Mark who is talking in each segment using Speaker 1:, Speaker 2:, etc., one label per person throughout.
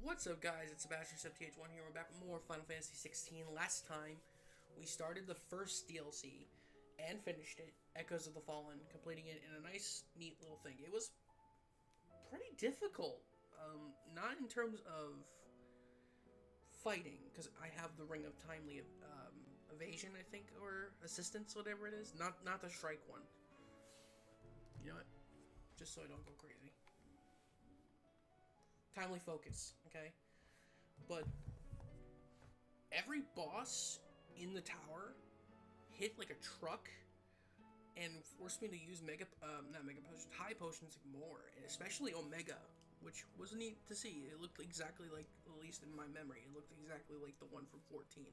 Speaker 1: What's up, guys? It's Sebastian78one here. We're back with more Final Fantasy XVI. Last time, we started the first DLC and finished it, Echoes of the Fallen, completing it in a nice, neat little thing. It was pretty difficult. Not in terms of fighting, because I have the Ring of Timely Evasion, I think, or Assistance, whatever it is. Not the Strike one. You know what? Just so I don't go crazy. Timely Focus, okay? But every boss in the tower hit like a truck and forced me to use not mega potions, high potions more, and especially Omega, which was neat to see. It looked exactly like, at least in my memory, it looked exactly like the one from 14.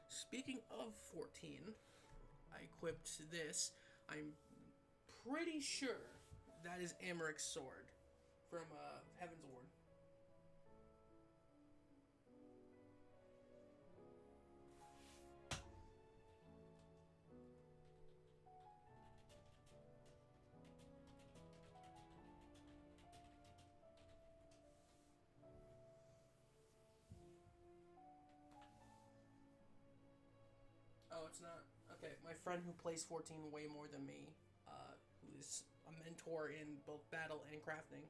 Speaker 1: Speaking of 14, I equipped this. I'm pretty sure that is Amaric's sword from Heaven's Ward. Oh, it's not? Okay, my friend who plays 14 way more than me, who is a mentor in both battle and crafting,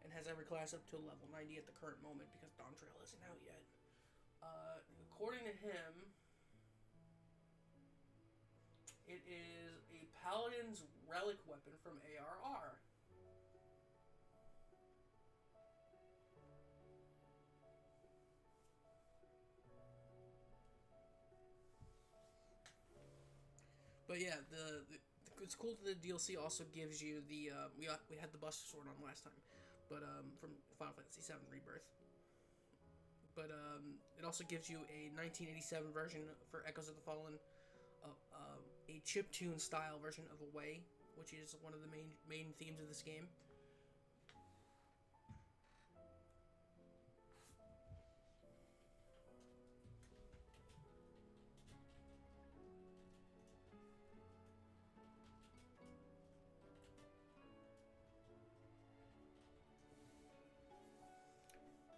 Speaker 1: and has every class up to level 90 at the current moment because Dawn Trail isn't out yet. According to him, it is a Paladin's relic weapon from ARR. But yeah, it's cool that the DLC also gives you the we had the Buster Sword on last time, but from Final Fantasy VII Rebirth. But it also gives you a 1987 version for Echoes of the Fallen, a chiptune style version of Away, which is one of the main themes of this game.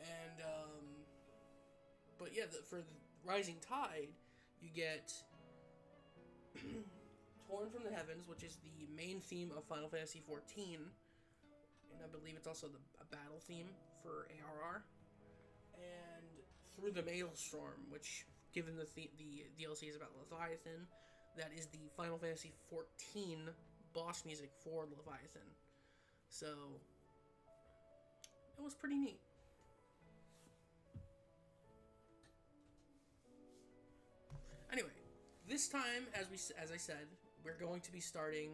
Speaker 1: And but yeah, for the Rising Tide, you get Torn from the Heavens, which is the main theme of Final Fantasy XIV, and I believe it's also a battle theme for ARR. And Through the Maelstrom, which, given the DLC is about Leviathan, that is the Final Fantasy XIV boss music for Leviathan. So it was pretty neat. Anyway, this time, as I said, we're going to be starting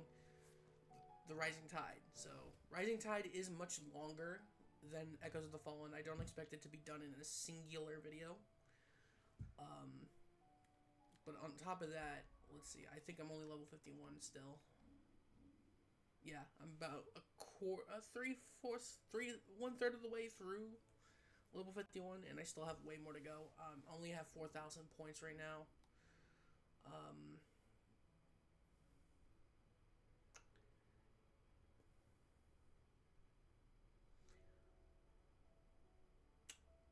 Speaker 1: the Rising Tide. So Rising Tide is much longer than Echoes of the Fallen. I don't expect it to be done in a singular video. But on top of that, let's see. I think I'm only level 51 still. Yeah, I'm about one third of the way through level 51, and I still have way more to go. Only have 4,000 points right now.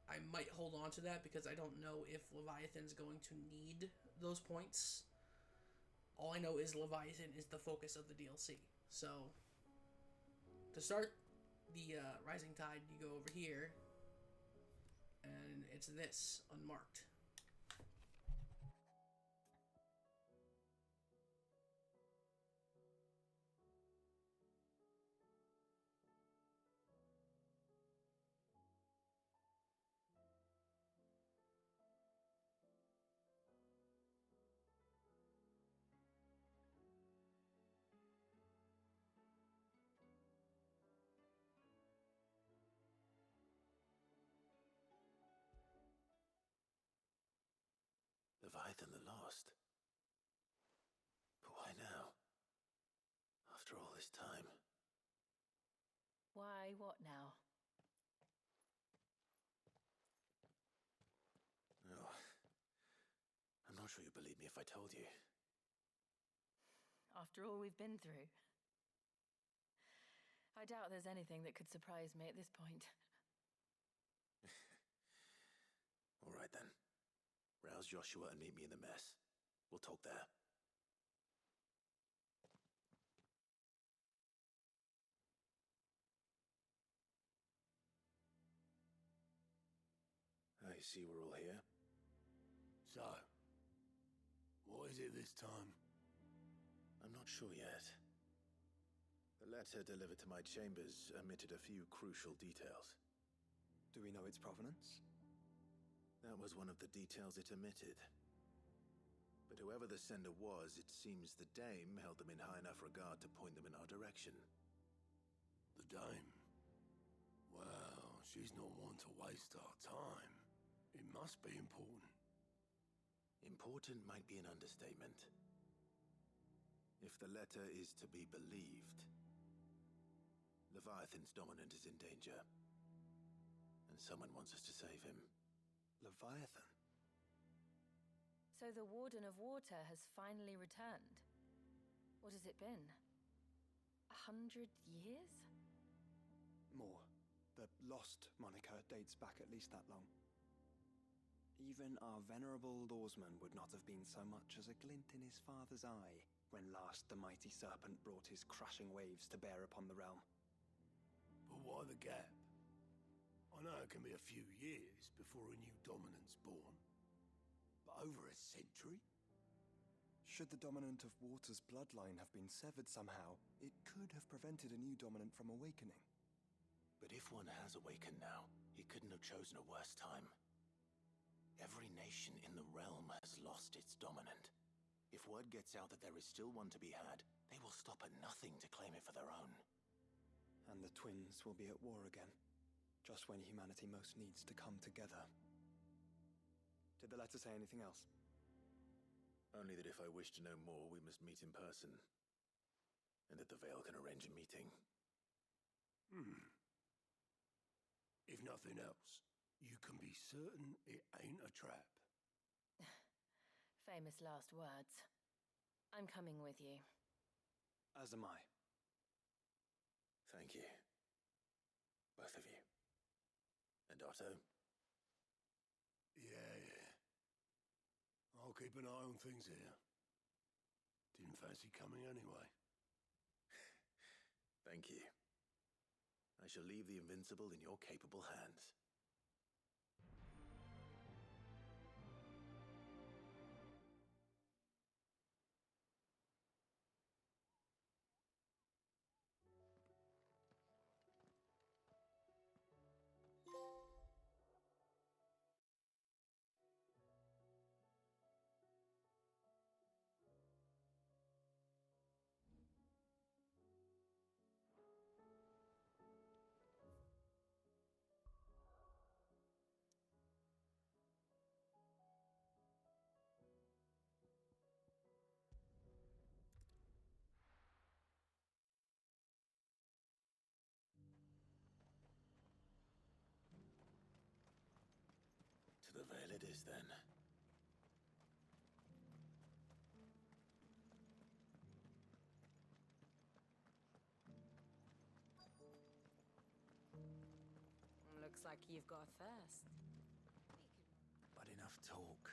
Speaker 1: I might hold on to that because I don't know if Leviathan's going to need those points. All I know is Leviathan is the focus of the DLC. So, to start the Rising Tide, you go over here, and it's this, unmarked.
Speaker 2: Leviathan the Lost. But why now? After all this time.
Speaker 3: Why, what now?
Speaker 2: Oh, I'm not sure you believe me if I told you.
Speaker 3: After all we've been through. I doubt there's anything that could surprise me at this point.
Speaker 2: All right, then. Rouse Joshua and meet me in the mess. We'll talk there. I see we're all here.
Speaker 4: So, what is it this time?
Speaker 2: I'm not sure yet. The letter delivered to my chambers omitted a few crucial details.
Speaker 5: Do we know its provenance?
Speaker 2: That was one of the details it omitted. But whoever the sender was, it seems the dame held them in high enough regard to point them in our direction.
Speaker 4: The dame? Well, she's not one to waste our time. It must be important.
Speaker 2: Important might be an understatement. If the letter is to be believed, Leviathan's dominant is in danger. And someone wants us to save him.
Speaker 5: Leviathan?
Speaker 3: So the Warden of Water has finally returned. What has it been? 100 years?
Speaker 5: More. The Lost moniker dates back at least that long. Even our venerable lawsman would not have been so much as a glint in his father's eye when last the mighty serpent brought his crashing waves to bear upon the realm.
Speaker 4: But why the gap? I know it can be a few years before a new dominant's born. But over a century?
Speaker 5: Should the dominant of Water's bloodline have been severed somehow, it could have prevented a new dominant from awakening.
Speaker 2: But if one has awakened now, he couldn't have chosen a worse time. Every nation in the realm has lost its dominant. If word gets out that there is still one to be had, they will stop at nothing to claim it for their own.
Speaker 5: And the twins will be at war again, just when humanity most needs to come together. Did the letter say anything else?
Speaker 2: Only that if I wish to know more, we must meet in person. And that the Veil can arrange a meeting.
Speaker 4: If nothing else, you can be certain it ain't a trap.
Speaker 3: Famous last words. I'm coming with you.
Speaker 5: As am I.
Speaker 2: Thank you. Both of you. And Otto?
Speaker 4: Yeah. I'll keep an eye on things here. Didn't fancy coming anyway.
Speaker 2: Thank you. I shall leave the Invincible in your capable hands. To the Veil it is, then.
Speaker 3: Looks like you've got a thirst.
Speaker 2: But enough talk.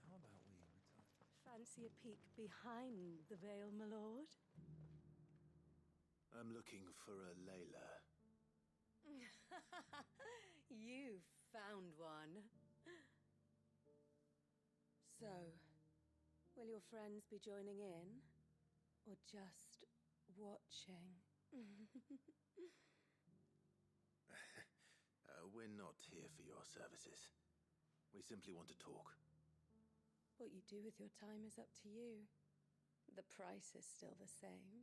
Speaker 2: How about we retire?
Speaker 6: Fancy a peek behind the veil, my lord?
Speaker 2: I'm looking for a Layla.
Speaker 6: You found one. So, will your friends be joining in? Or just watching?
Speaker 2: We're not here for your services. We simply want to talk.
Speaker 6: What you do with your time is up to you. The price is still the same.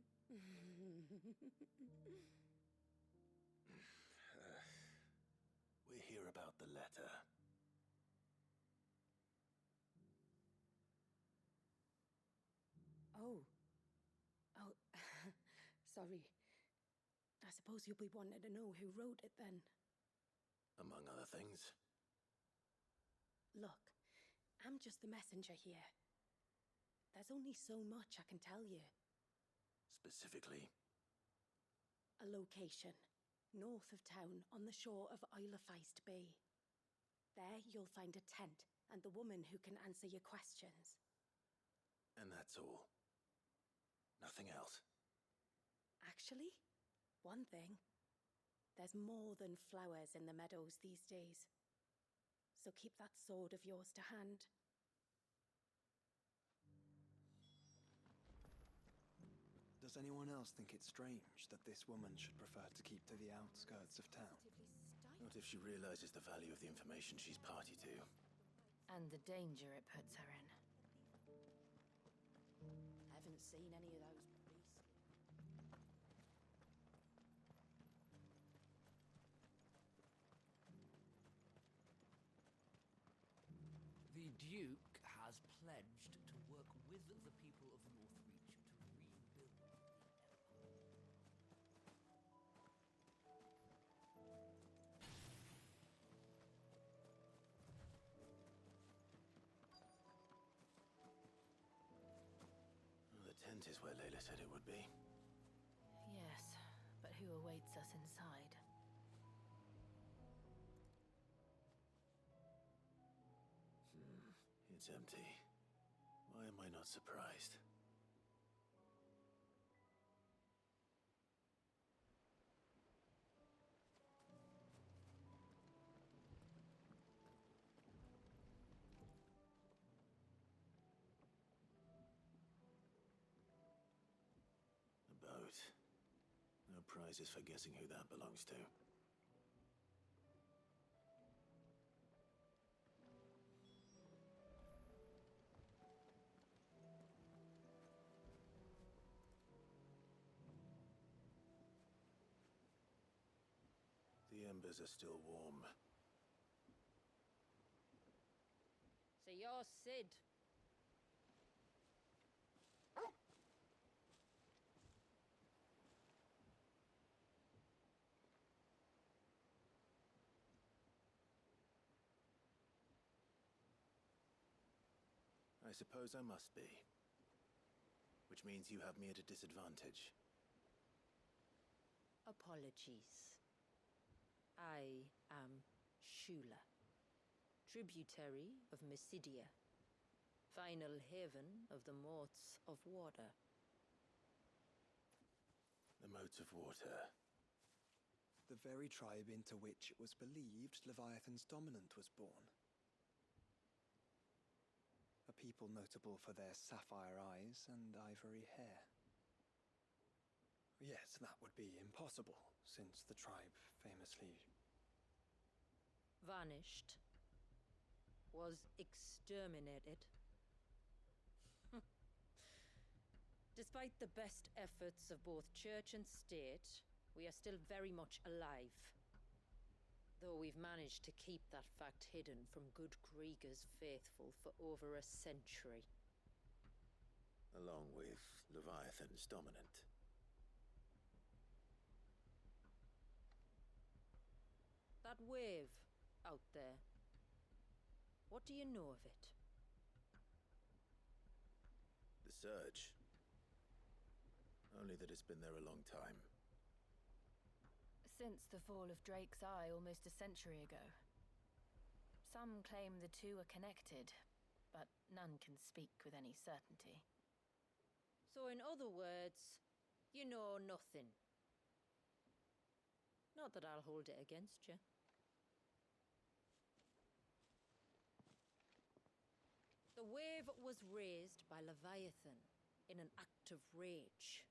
Speaker 2: We're here about the letter.
Speaker 6: Oh. Sorry. I suppose you'll be wanting to know who wrote it then.
Speaker 2: Among other things.
Speaker 6: Look, I'm just the messenger here. There's only so much I can tell you.
Speaker 2: Specifically?
Speaker 6: A location, north of town, on the shore of Isle of Feist Bay. There you'll find a tent and the woman who can answer your questions.
Speaker 2: And that's all. Nothing else.
Speaker 6: Actually, one thing. There's more than flowers in the meadows these days. So keep that sword of yours to hand.
Speaker 5: Does anyone else think it's strange that this woman should prefer to keep to the outskirts of town?
Speaker 2: Not if she realizes the value of the information she's party to.
Speaker 3: And the danger it puts her in.
Speaker 6: Haven't seen any of those beasts.
Speaker 7: The Duke has pledged to work with the people of Northreach to rebuild the Empire.
Speaker 2: The tent is where Layla said it would be.
Speaker 3: Yes, but who awaits us inside?
Speaker 2: It's empty. Why am I not surprised? A boat. No prizes for guessing who that belongs to. The embers are still warm.
Speaker 3: So you're Sid.
Speaker 2: I suppose I must be. Which means you have me at a disadvantage.
Speaker 8: Apologies. I am Shula, tributary of Mysidia, final haven of the Moats of Water.
Speaker 2: The Moats of Water.
Speaker 5: The very tribe into which it was believed Leviathan's dominant was born. A people notable for their sapphire eyes and ivory hair. Yes, that would be impossible, since the tribe famously
Speaker 8: Vanished. Was exterminated. Despite the best efforts of both church and state, we are still very much alive. Though we've managed to keep that fact hidden from good Krieger's faithful for over a century.
Speaker 2: Along with Leviathan's dominant.
Speaker 8: That wave out there. What do you know of it?
Speaker 2: The Surge. Only that it's been there a long time.
Speaker 3: Since the fall of Drake's Eye almost a century ago. Some claim the two are connected, but none can speak with any certainty.
Speaker 8: So in other words, you know nothing. Not that I'll hold it against you. The wave was raised by Leviathan in an act of rage.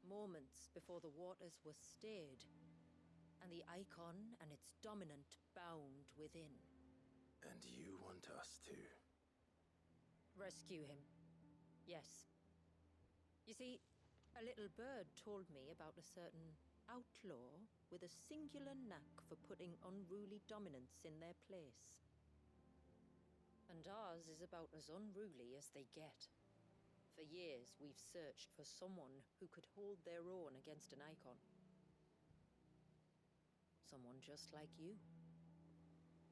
Speaker 8: Moments before the waters were stayed, and the icon and its dominant bound within.
Speaker 2: And you want us to?
Speaker 8: Rescue him. Yes. You see, a little bird told me about a certain outlaw with a singular knack for putting unruly dominants in their place. And ours is about as unruly as they get. For years, we've searched for someone who could hold their own against an icon. Someone just like you.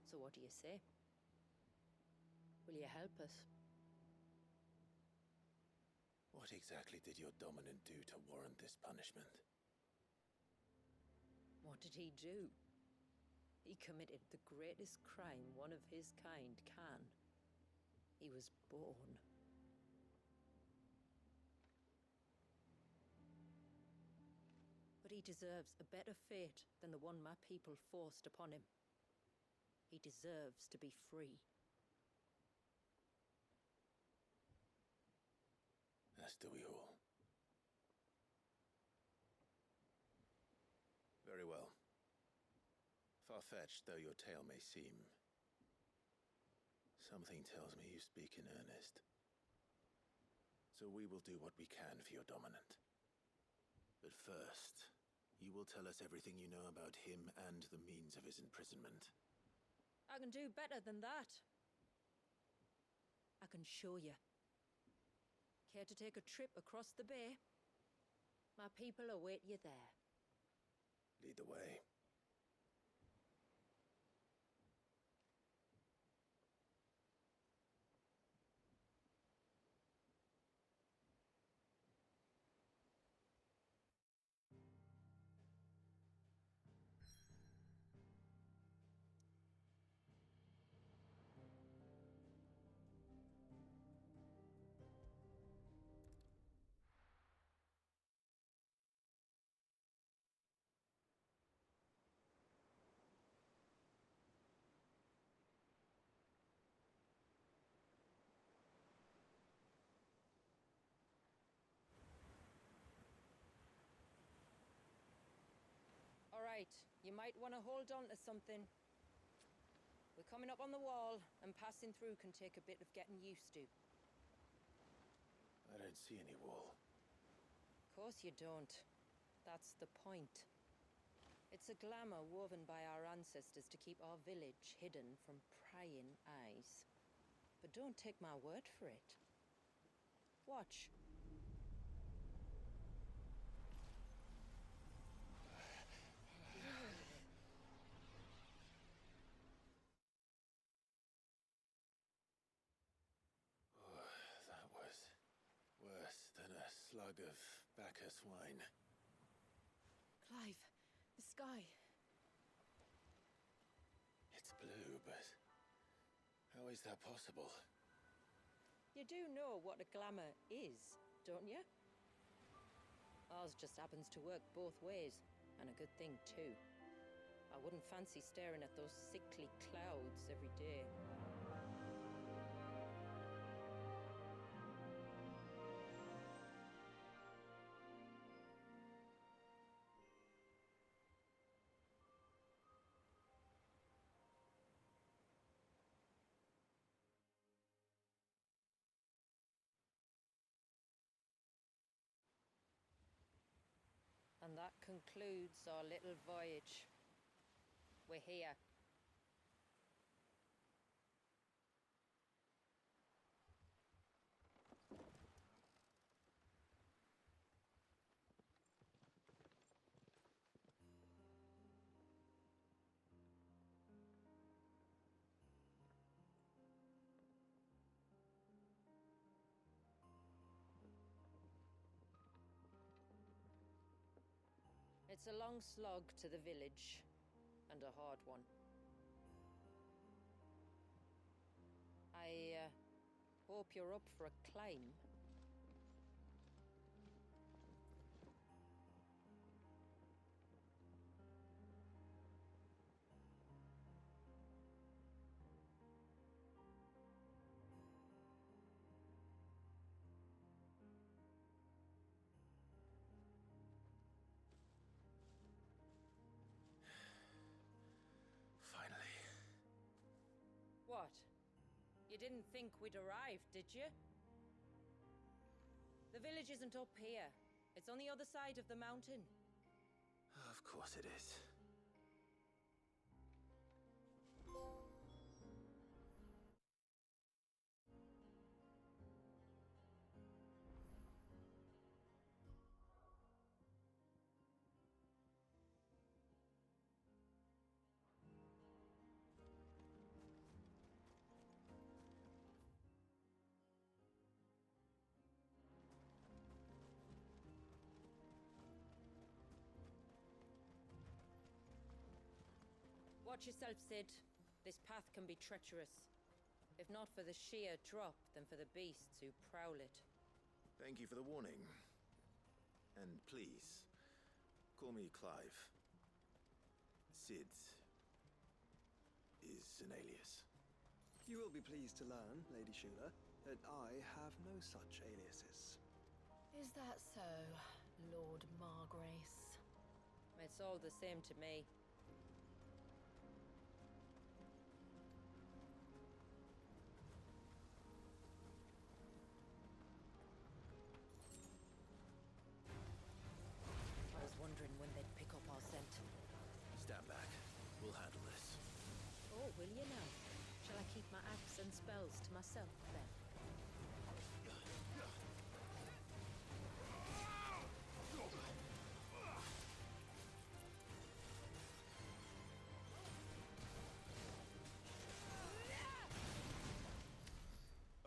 Speaker 8: So what do you say? Will you help us?
Speaker 2: What exactly did your dominant do to warrant this punishment?
Speaker 8: What did he do? He committed the greatest crime one of his kind can. He was born. But he deserves a better fate than the one my people forced upon him. He deserves to be free.
Speaker 2: As do we all. Very well. Far-fetched though your tale may seem, something tells me you speak in earnest. So we will do what we can for your dominant. But first, you will tell us everything you know about him and the means of his imprisonment.
Speaker 8: I can do better than that. I can show you. Care to take a trip across the bay? My people await you there.
Speaker 2: Lead the way.
Speaker 8: All right, you might want to hold on to something. We're coming up on the wall, and passing through can take a bit of getting used to.
Speaker 2: I don't see any wall.
Speaker 8: Of course you don't. That's the point. It's a glamour woven by our ancestors to keep our village hidden from prying eyes. But don't take my word for it. Watch.
Speaker 2: That was worse than a slug of Bacchus wine.
Speaker 3: Clive, the sky.
Speaker 2: It's blue, but how is that possible?
Speaker 8: You do know what a glamour is, don't you? Ours just happens to work both ways, and a good thing too. I wouldn't fancy staring at those sickly clouds every day. And that concludes our little voyage. We're here. It's a long slog to the village, and a hard one. I hope you're up for a climb.
Speaker 2: Finally.
Speaker 8: What? You didn't think we'd arrived, did you? The village isn't up here. It's on the other side of the mountain.
Speaker 2: Of course it is.
Speaker 8: Watch yourself, Sid. This path can be treacherous. If not for the sheer drop, then for the beasts who prowl it.
Speaker 2: Thank you for the warning. And please, call me Clive. Sid is an alias.
Speaker 5: You will be pleased to learn, Lady Shula, that I have no such aliases.
Speaker 3: Is that so, Lord Margrace?
Speaker 8: It's all the same to me. I was wondering when they'd pick up our scent.
Speaker 2: Stand back. We'll handle this.
Speaker 8: Oh, will you now? Shall I keep my axe and spells to myself, then?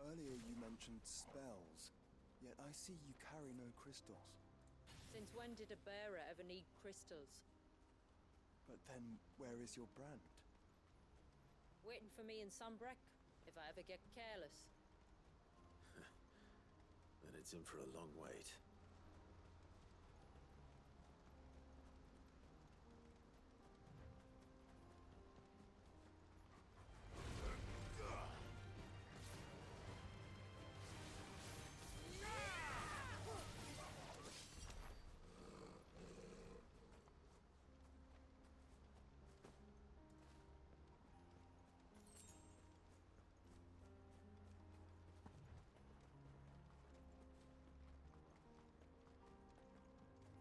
Speaker 5: Earlier you mentioned spells, yet I see you carry no crystals.
Speaker 8: Since when did a bearer ever need crystals?
Speaker 5: But then, where is your brand?
Speaker 8: Waiting for me in Sunbreck, if I ever get careless.
Speaker 2: Then it's in for a long wait.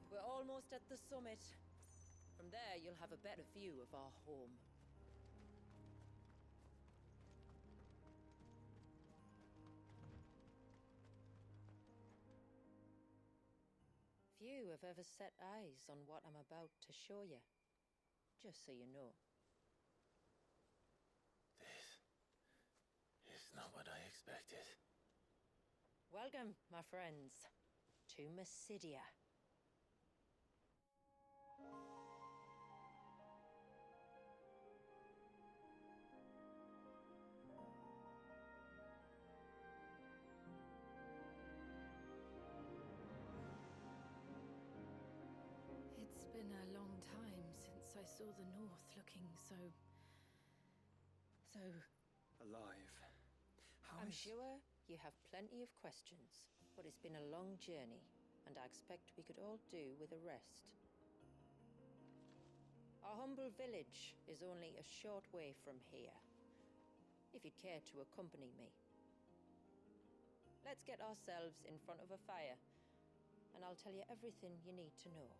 Speaker 8: We're almost at the summit. From there, you'll have a better view of our home. Few have ever set eyes on what I'm about to show you. Just so you know.
Speaker 2: This is not what I expected.
Speaker 8: Welcome, my friends, to Mysidia.
Speaker 3: It's been a long time since I saw the North looking so
Speaker 5: Alive.
Speaker 8: I'm sure you have plenty of questions, but it's been a long journey, and I expect we could all do with a rest. Our humble village is only a short way from here, if you'd care to accompany me. Let's get ourselves in front of a fire, and I'll tell you everything you need to know.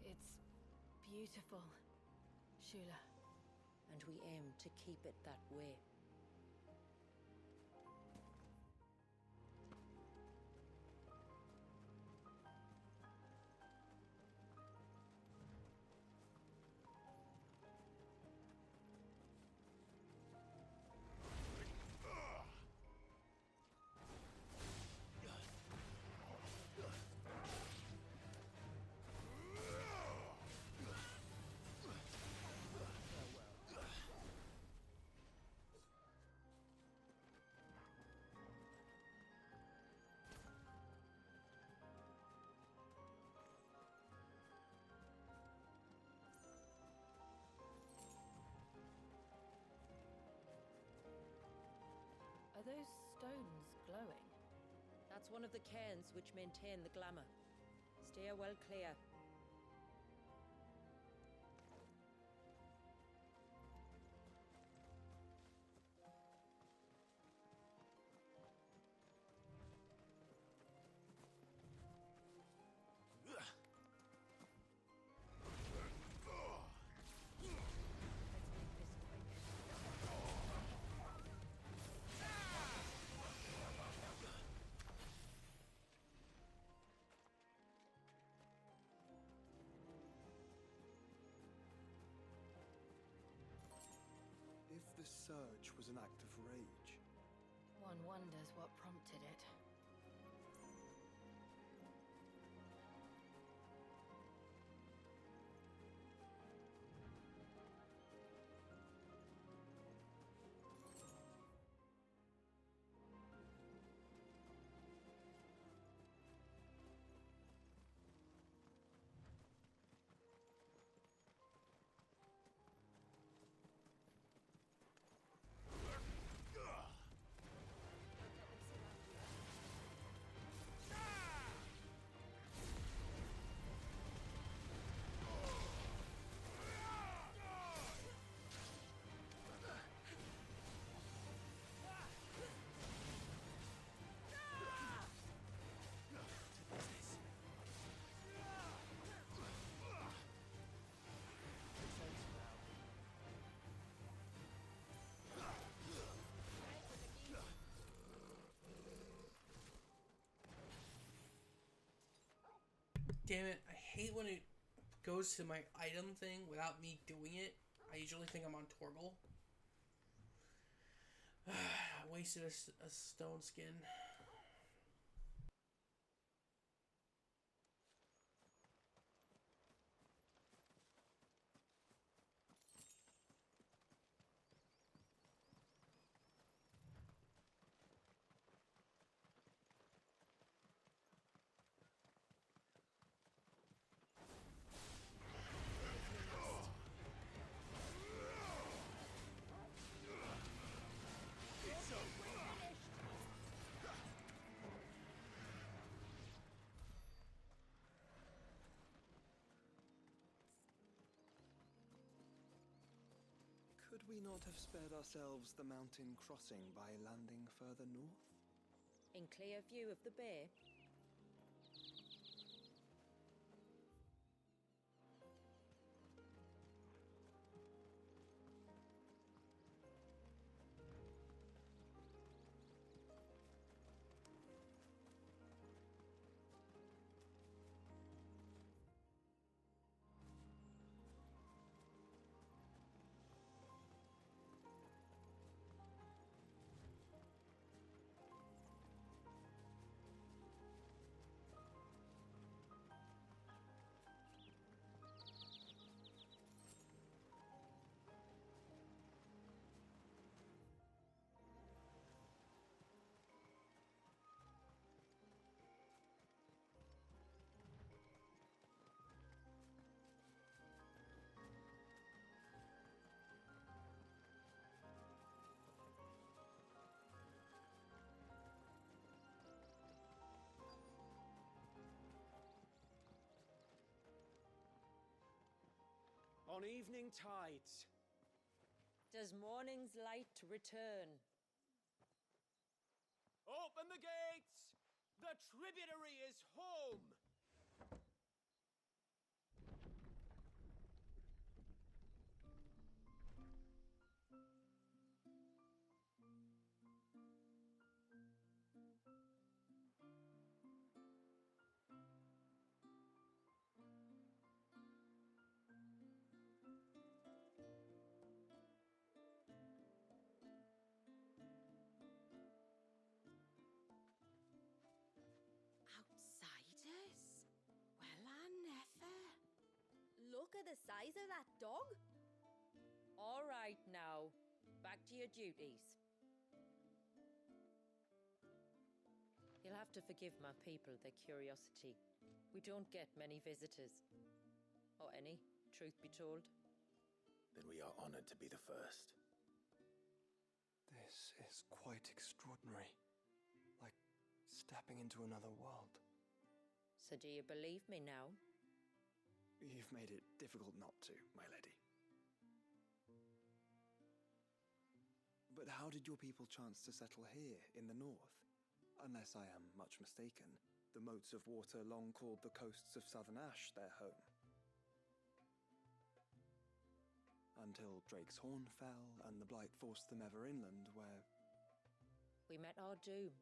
Speaker 3: It's beautiful, Shula.
Speaker 8: And we aim to keep it that way.
Speaker 3: Are those stones glowing?
Speaker 8: That's one of the cairns which maintain the glamour. Steer well clear.
Speaker 5: this surge was an act of rage?
Speaker 3: One wonders what prompted it.
Speaker 1: Damn it, I hate when it goes to my item thing without me doing it. I usually think I'm on Torgal. I wasted a stone skin.
Speaker 5: Could we not have spared ourselves the mountain crossing by landing further north?
Speaker 8: In clear view of the bay?
Speaker 9: On evening tides.
Speaker 8: Does morning's light return?
Speaker 9: Open the gates! The tributary is home!
Speaker 6: Outsiders? Well, I never. Look at the size of that dog.
Speaker 8: All right now, back to your duties. You'll have to forgive my people their curiosity. We don't get many visitors. Or any, truth be told.
Speaker 2: Then we are honored to be the first.
Speaker 5: This is quite extraordinary. Like stepping into another world.
Speaker 8: So do you believe me now?
Speaker 5: You've made it difficult not to, my lady. But how did your people chance to settle here in the north? Unless I am much mistaken, the moats of water long called the coasts of Southern Ash their home. Until Drake's Horn fell and the Blight forced them ever inland, where...
Speaker 8: We met our doom,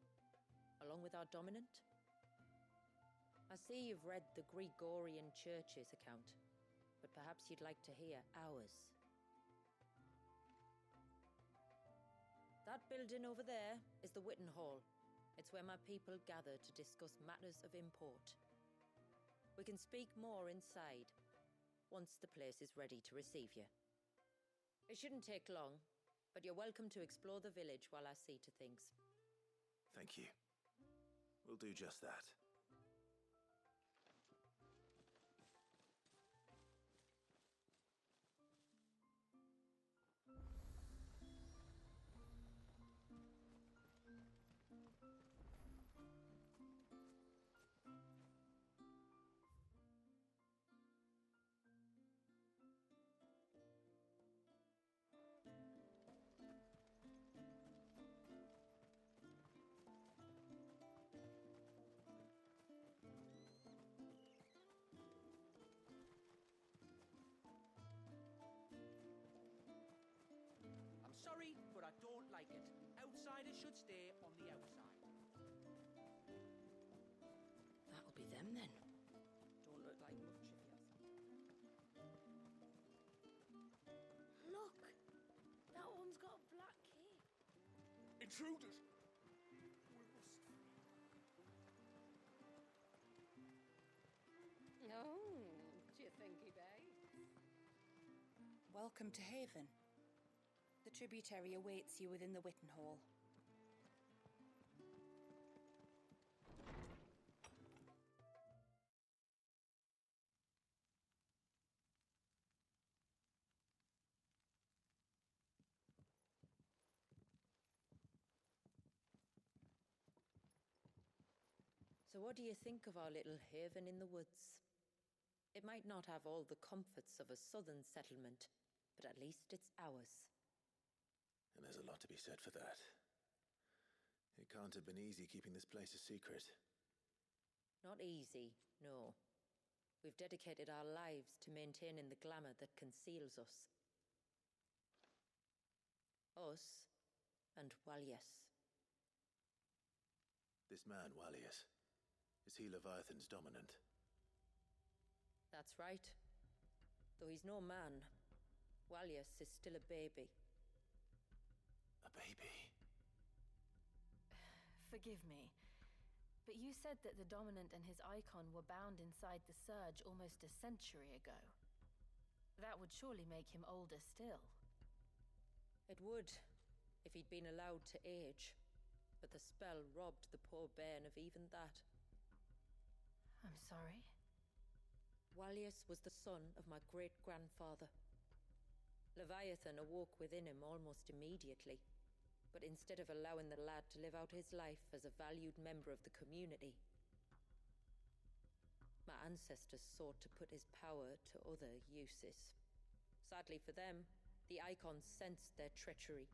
Speaker 8: along with our dominant. I see you've read the Gregorian Church's account, but perhaps you'd like to hear ours. That building over there is the Witten Hall. It's where my people gather to discuss matters of import. We can speak more inside, once the place is ready to receive you. It shouldn't take long, but you're welcome to explore the village while I see to things.
Speaker 2: Thank you. We'll do just that.
Speaker 9: I'm sorry, but I don't like it. Outsiders should stay on the outside.
Speaker 6: That'll be them then.
Speaker 8: Don't look like much if you ask me.
Speaker 6: Look! That one's got a black cape.
Speaker 1: Intruders!
Speaker 10: Oh, do you think he bites?
Speaker 6: Welcome to Haven. The tributary awaits you within the Witten Hall.
Speaker 8: So what do you think of our little haven in the woods? It might not have all the comforts of a southern settlement, but at least it's ours.
Speaker 2: And there's a lot to be said for that. It can't have been easy keeping this place a secret.
Speaker 8: Not easy, no. We've dedicated our lives to maintaining the glamour that conceals us. Us and Walias.
Speaker 2: This man, Walias, is he Leviathan's dominant?
Speaker 8: That's right. Though he's no man, Walias is still a baby.
Speaker 2: A baby?
Speaker 3: Forgive me, but you said that the Dominant and his icon were bound inside the Surge almost a century ago. That would surely make him older still.
Speaker 8: It would, if he'd been allowed to age. But the spell robbed the poor bairn of even that.
Speaker 3: I'm sorry.
Speaker 8: Walias was the son of my great-grandfather. Leviathan awoke within him almost immediately, but instead of allowing the lad to live out his life as a valued member of the community, my ancestors sought to put his power to other uses. Sadly for them, the icons sensed their treachery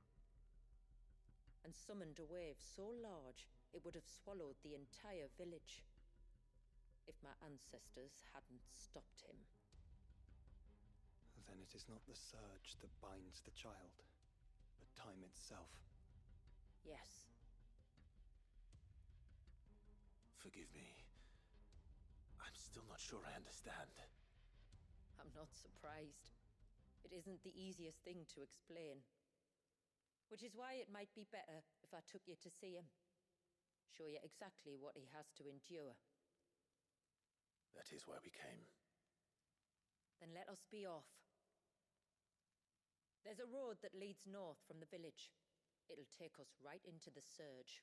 Speaker 8: and summoned a wave so large it would have swallowed the entire village if my ancestors hadn't stopped him.
Speaker 5: Then it is not the surge that binds the child, but time itself.
Speaker 8: Yes.
Speaker 2: Forgive me. I'm still not sure I understand.
Speaker 8: I'm not surprised. It isn't the easiest thing to explain. Which is why it might be better if I took you to see him. Show you exactly what he has to endure.
Speaker 2: That is why we came.
Speaker 8: Then let us be off. There's a road that leads north from the village. It'll take us right into the Surge.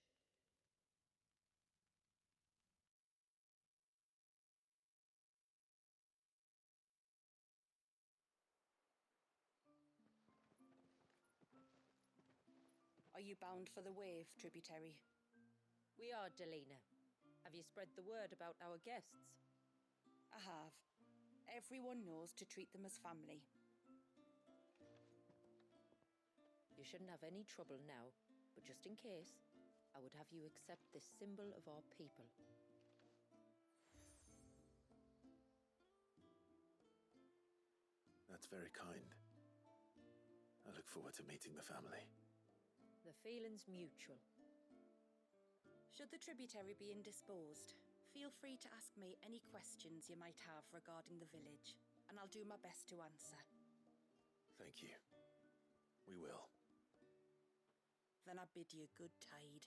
Speaker 6: Are you bound for the Wave, tributary?
Speaker 8: We are, Delina. Have you spread the word about our guests?
Speaker 6: I have. Everyone knows to treat them as family.
Speaker 8: You shouldn't have any trouble now, but just in case, I would have you accept this symbol of our people.
Speaker 2: That's very kind. I look forward to meeting the family.
Speaker 8: The feeling's mutual.
Speaker 6: Should the tributary be indisposed, feel free to ask me any questions you might have regarding the village, and I'll do my best to answer.
Speaker 2: Thank you. We will.
Speaker 6: then I bid you good tide.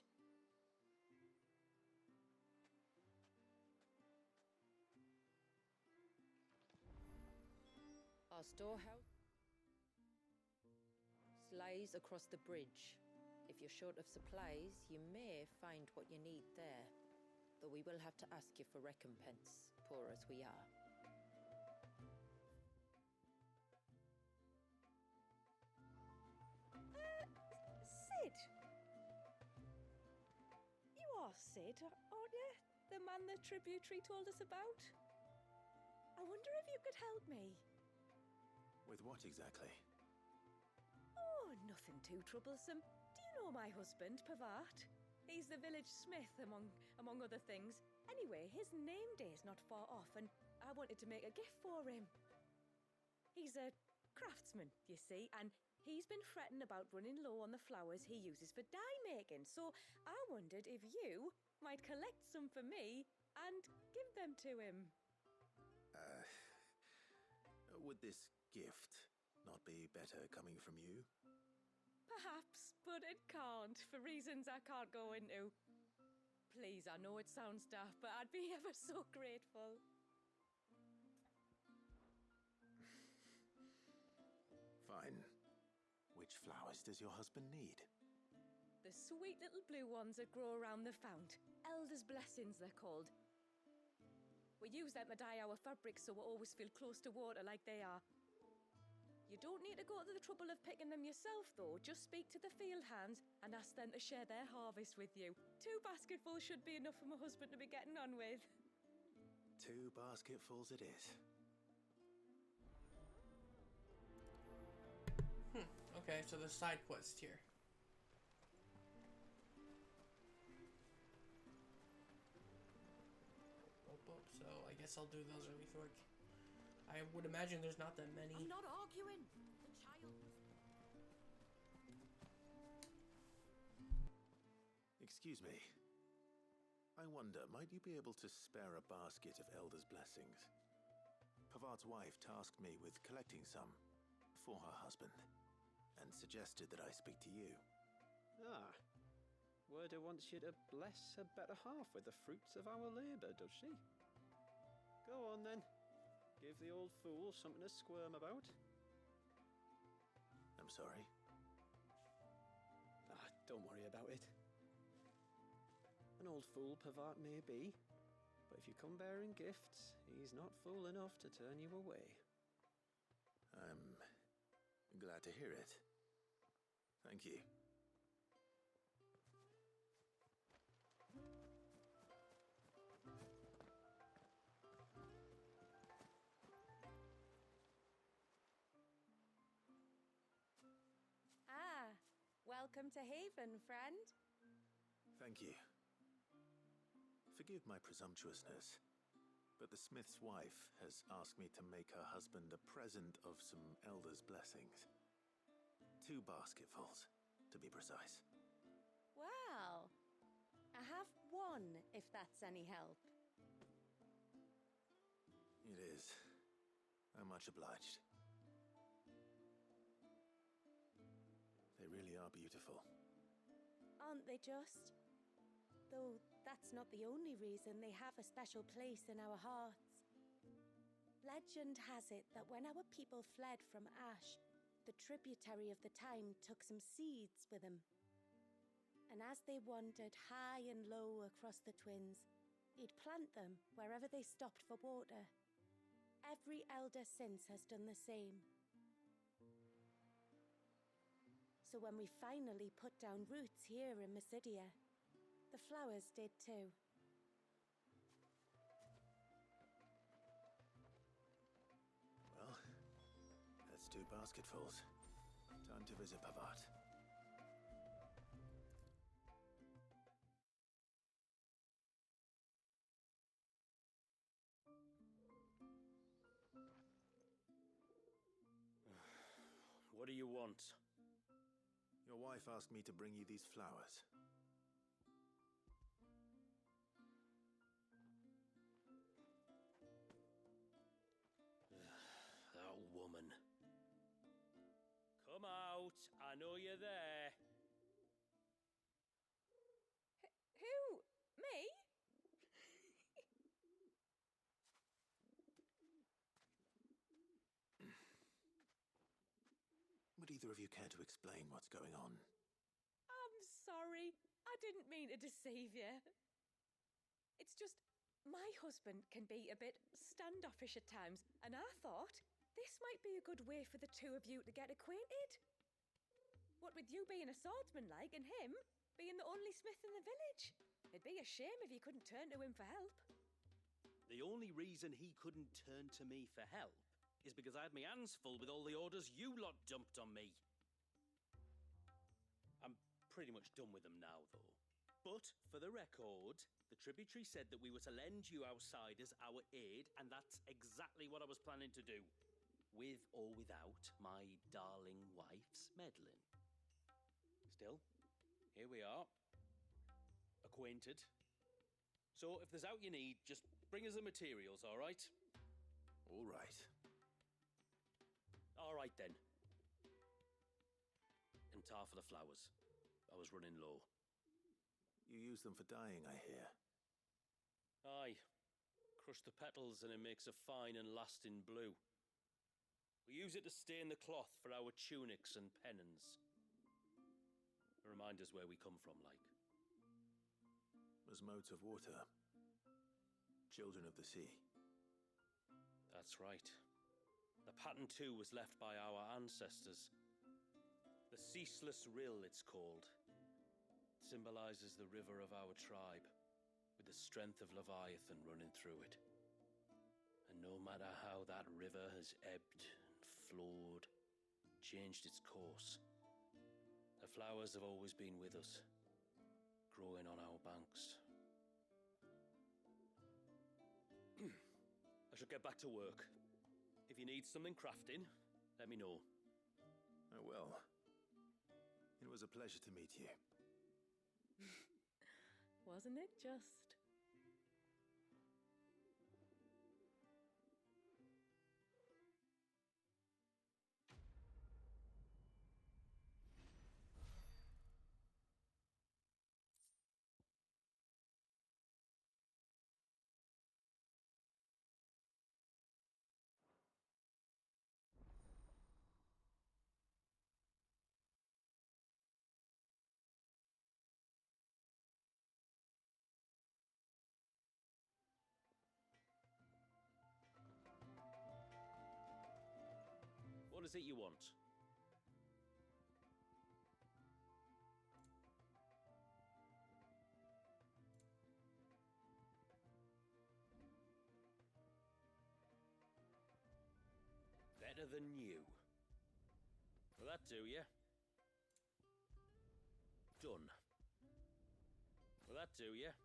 Speaker 8: Our storehouse lies across the bridge. If you're short of supplies, you may find what you need there. Though we will have to ask you for recompense, poor as we are.
Speaker 6: Sid? You are Sid, aren't you? The man the tributary told us about? I wonder if you could help me.
Speaker 2: With what exactly?
Speaker 6: Oh, nothing too troublesome. Do you know my husband, Pavat? He's the village smith, among other things. Anyway, his name day's not far off, and I wanted to make a gift for him. He's a craftsman, you see, and he's been fretting about running low on the flowers he uses for dye making, so I wondered if you might collect some for me and give them to him.
Speaker 2: Would this gift not be better coming from you?
Speaker 6: Perhaps, but it can't, for reasons I can't go into. Please, I know it sounds daft, but I'd be ever so grateful.
Speaker 2: Fine. Which flowers does your husband need?
Speaker 6: The sweet little blue ones that grow around the fount. Elder's blessings, they're called. We use them to dye our fabrics so we always feel close to water like they are. You don't need to go to the trouble of picking them yourself, though. Just speak to the field hands and ask them to share their harvest with you. 2 basketfuls should be enough for my husband to be getting on with.
Speaker 2: 2 basketfuls it is.
Speaker 1: Okay, so the side quest here. So I guess I'll do those really quick. I would imagine there's not that many.
Speaker 8: I'm not arguing. The child.
Speaker 2: Excuse me. I wonder, might you be able to spare a basket of Elder's blessings? Pavart's wife tasked me with collecting some for her husband, and suggested that I speak to you.
Speaker 5: Ah. Werda wants you to bless her better half with the fruits of our labour, does she? Go on then. Give the old fool something to squirm about.
Speaker 2: I'm sorry.
Speaker 5: Ah, don't worry about it. An old fool Pavart may be, but if you come bearing gifts, he's not fool enough to turn you away.
Speaker 2: I'm glad to hear it. Thank you.
Speaker 6: Welcome to Haven, friend.
Speaker 2: Thank you. Forgive my presumptuousness, but the smith's wife has asked me to make her husband a present of some elder's blessings. 2 basketfuls, to be precise.
Speaker 6: Well, I have 1, if that's any help.
Speaker 2: It is. I'm much obliged. They really are beautiful.
Speaker 6: Aren't they just? Though that's not the only reason they have a special place in our hearts. Legend has it that when our people fled from Ash, the tributary of the time took some seeds with them. And as they wandered high and low across the Twins, he'd plant them wherever they stopped for water. Every elder since has done the same. So when we finally put down roots here in Mysidia, the flowers did too.
Speaker 2: Well, that's 2 basketfuls. Time to visit Pavart.
Speaker 4: What do you want?
Speaker 2: Your wife asked me to bring you these flowers.
Speaker 4: That woman. Come out, I know you're there.
Speaker 2: either of you care to explain what's going on?
Speaker 6: I'm sorry. I didn't mean to deceive you. It's just, my husband can be a bit standoffish at times, and I thought this might be a good way for the two of you to get acquainted. What with you being a swordsman like, and him being the only smith in the village. It'd be a shame if you couldn't turn to him for help.
Speaker 11: The only reason he couldn't turn to me for help is because I had my hands full with all the orders you lot dumped on me. I'm pretty much done with them now, though. But, for the record, the tributary said that we were to lend you outsiders our aid, and that's exactly what I was planning to do. With or without my darling wife's meddling. Still, here we are. Acquainted. So, if there's out you need, just bring us the materials, all right?
Speaker 2: All right.
Speaker 11: All right, then. And tar for the flowers. I was running low.
Speaker 2: You use them for dyeing, I hear.
Speaker 11: Aye. Crush the petals and it makes a fine and lasting blue. We use it to stain the cloth for our tunics and pennons. Remind us where we come from, like.
Speaker 2: As modes of water. Children of the sea.
Speaker 11: That's right. The pattern too was left by our ancestors. The Ceaseless Rill, it's called. It symbolizes the river of our tribe, with the strength of Leviathan running through it. And no matter how that river has ebbed and flowed, changed its course, the flowers have always been with us, growing on our banks. I should get back to work. If you need something crafting, let me know.
Speaker 2: I will. It was a pleasure to meet you.
Speaker 6: Wasn't it just?
Speaker 11: What is it you want? Better than you. Will that do, yeah? Done. Will that do, yeah?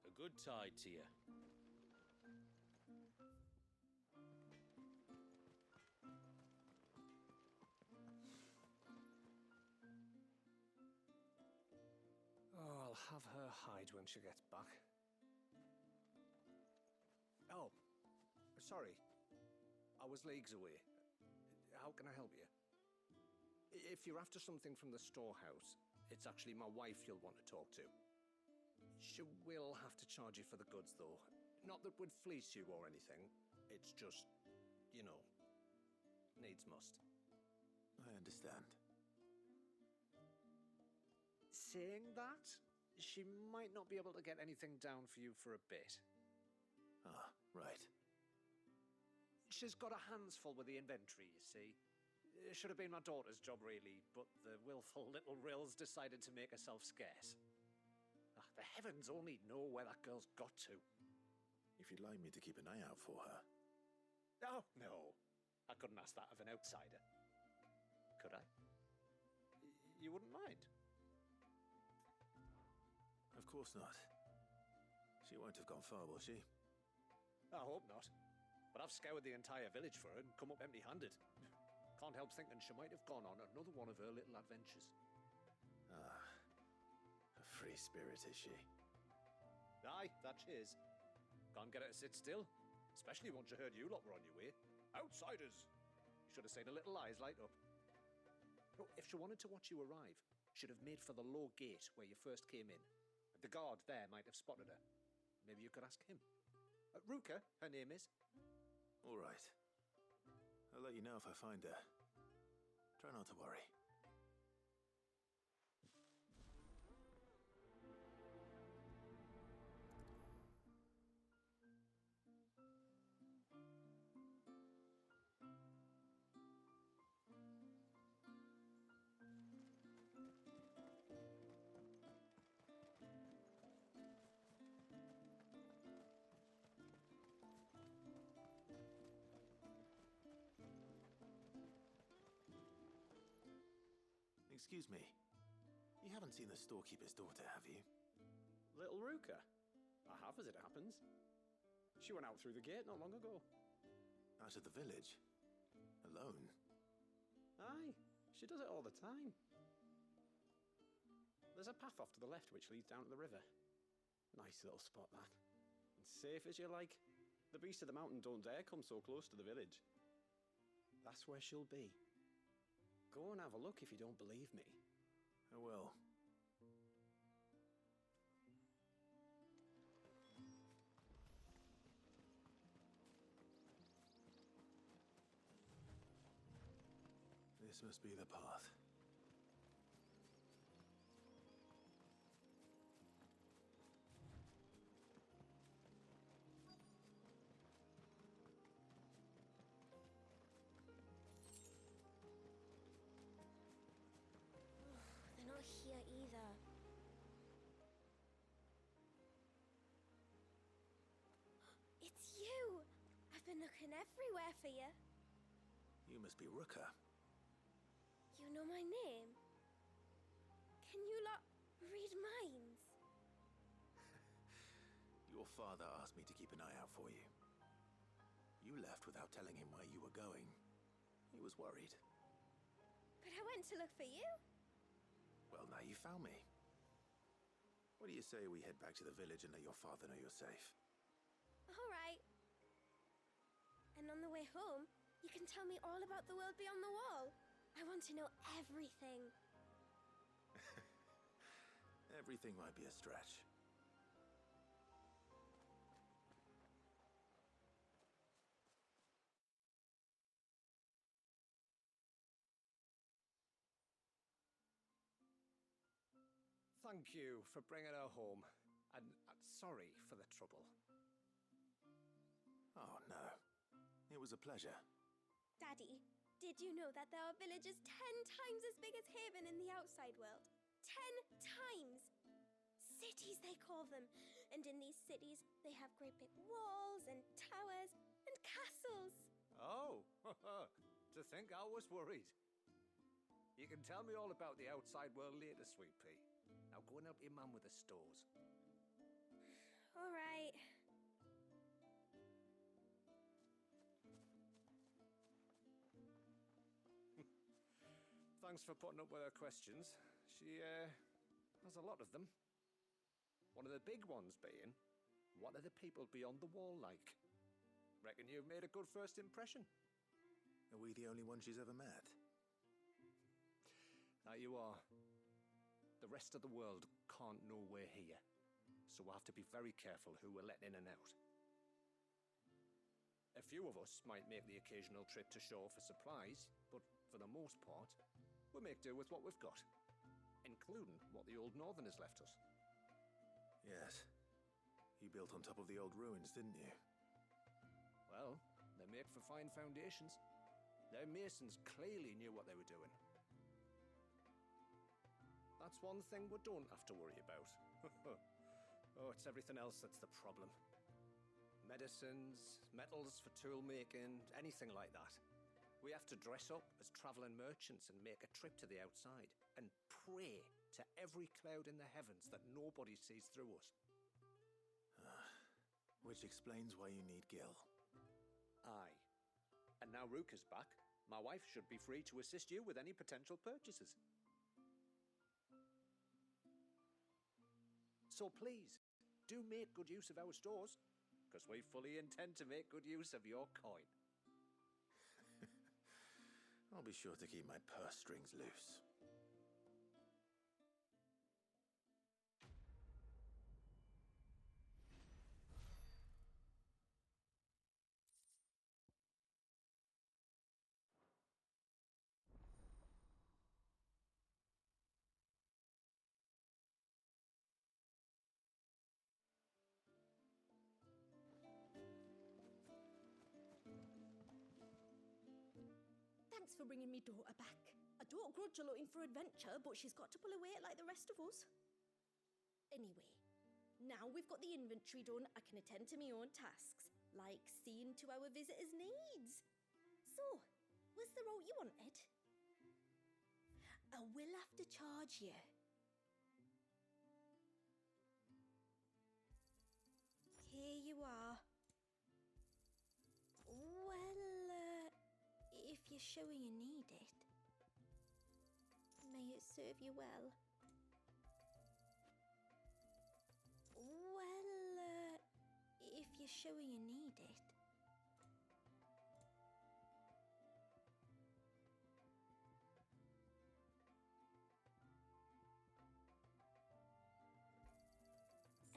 Speaker 11: A good tide to you.
Speaker 12: Oh, I'll have her hide when she gets back. Oh, sorry. I was leagues away. How can I help you? If you're after something from the storehouse, it's actually my wife you'll want to talk to. She will have to charge you for the goods, though. Not that would fleece you or anything. It's just, you know, needs must.
Speaker 2: I understand.
Speaker 12: Saying that, she might not be able to get anything down for you for a bit.
Speaker 2: Ah, right.
Speaker 12: She's got her hands full with the inventory, you see. It should have been my daughter's job, really, but the willful little Rills decided to make herself scarce. Ah, the heavens only know where that girl's got to.
Speaker 2: If you'd like me to keep an eye out for her.
Speaker 12: Oh, no. I couldn't ask that of an outsider. Could I? You wouldn't mind?
Speaker 2: Of course not. She won't have gone far, will she?
Speaker 12: I hope not. But I've scoured the entire village for her and come up empty-handed. Can't help thinking she might have gone on another one of her little adventures.
Speaker 2: Ah, a free spirit, is she?
Speaker 12: Aye, that she is. Can't get her to sit still, especially once you heard you lot were on your way. Outsiders! You should have seen her little eyes light up. Oh, if she wanted to watch you arrive, should have made for the low gate where you first came in. The guard there might have spotted her. Maybe you could ask him. Ruka, her name is.
Speaker 2: All right. I'll let you know if I find her. Try not to worry. Excuse me. You haven't seen the storekeeper's daughter, have you?
Speaker 12: Little Ruka? I have, as it happens. She went out through the gate not long ago.
Speaker 2: Out of the village? Alone?
Speaker 12: Aye, she does it all the time. There's a path off to the left which leads down to the river. Nice little spot, that. And safe as you like. The beasts of the mountain don't dare come so close to the village. That's where she'll be. Go and have a look if you don't believe me.
Speaker 2: I will. This must be the path.
Speaker 6: They're not here either. It's you! I've been looking everywhere for you.
Speaker 2: You must be Ruka.
Speaker 6: You know my name? Can you lot read minds?
Speaker 2: Your father asked me to keep an eye out for you. You left without telling him where you were going. He was worried.
Speaker 6: But I went to look for you.
Speaker 2: Well, now you found me. What do you say we head back to the village and let your father know you're safe?
Speaker 6: All right. And on the way home, you can tell me all about the world beyond the wall. I want to know everything.
Speaker 2: Everything might be a stretch.
Speaker 12: Thank you for bringing her home. And sorry for the trouble.
Speaker 2: Oh, no. It was a pleasure.
Speaker 6: Daddy, did you know that there are villages 10 times as big as Haven in the outside world? 10 times! Cities, they call them. And in these cities, they have great big walls and towers and castles.
Speaker 12: Oh, to think I was worried. You can tell me all about the outside world later, Sweet Pea. Now go and help your mum with the stores.
Speaker 6: All right.
Speaker 12: Thanks for putting up with her questions. She, has a lot of them. One of the big ones being, what are the people beyond the wall like? Reckon you've made a good first impression.
Speaker 2: Are we the only ones she's ever met?
Speaker 12: That you are. The rest of the world can't know we're here, so we'll have to be very careful who we're letting in and out. A few of us might make the occasional trip to shore for supplies, but for the most part, we'll make do with what we've got, including what the old Northerners left us.
Speaker 2: Yes. You built on top of the old ruins, didn't you?
Speaker 12: Well, they're made for fine foundations. Their masons clearly knew what they were doing. That's one thing we don't have to worry about. Oh, it's everything else that's the problem. Medicines, metals for tool making, anything like that. We have to dress up as travelling merchants and make a trip to the outside and pray to every cloud in the heavens that nobody sees through us.
Speaker 2: Which explains why you need Gil.
Speaker 12: Aye. And now Ruka's back, my wife should be free to assist you with any potential purchases. So please, do make good use of our stores, because we fully intend to make good use of your coin.
Speaker 2: I'll be sure to keep my purse strings loose.
Speaker 13: Thanks for bringing me daughter back. I don't grudge her looking for adventure, but she's got to pull her weight like the rest of us. Anyway, now we've got the inventory done, I can attend to my own tasks, like seeing to our visitors' needs. So, was the route you wanted? I will have to charge you. Here you are. Well, if you're sure you need it, may it serve you well. Well, if you're sure you need it.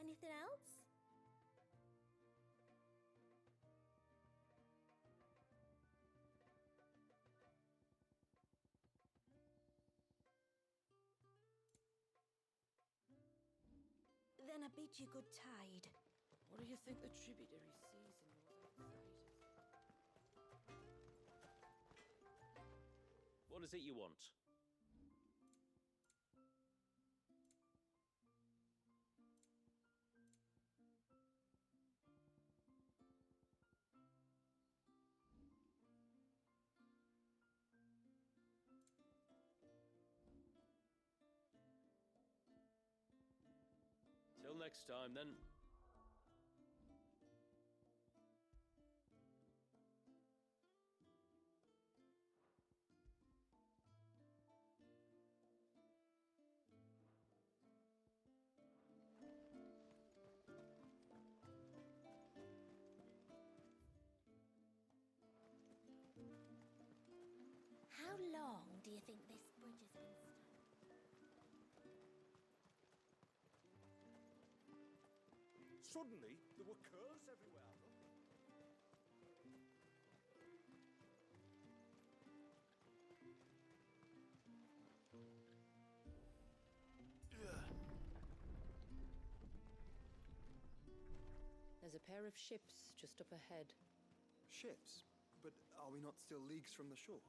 Speaker 13: Anything else? Then I bid you good tide.
Speaker 8: What do you think the tributary sees in those outsiders?
Speaker 11: What is it you want? Till next time, then.
Speaker 6: How long do you think this bridge has been stuck?
Speaker 12: Suddenly, there were curves everywhere.
Speaker 8: There's a pair of ships just up ahead.
Speaker 5: Ships? But are we not still leagues from the shore?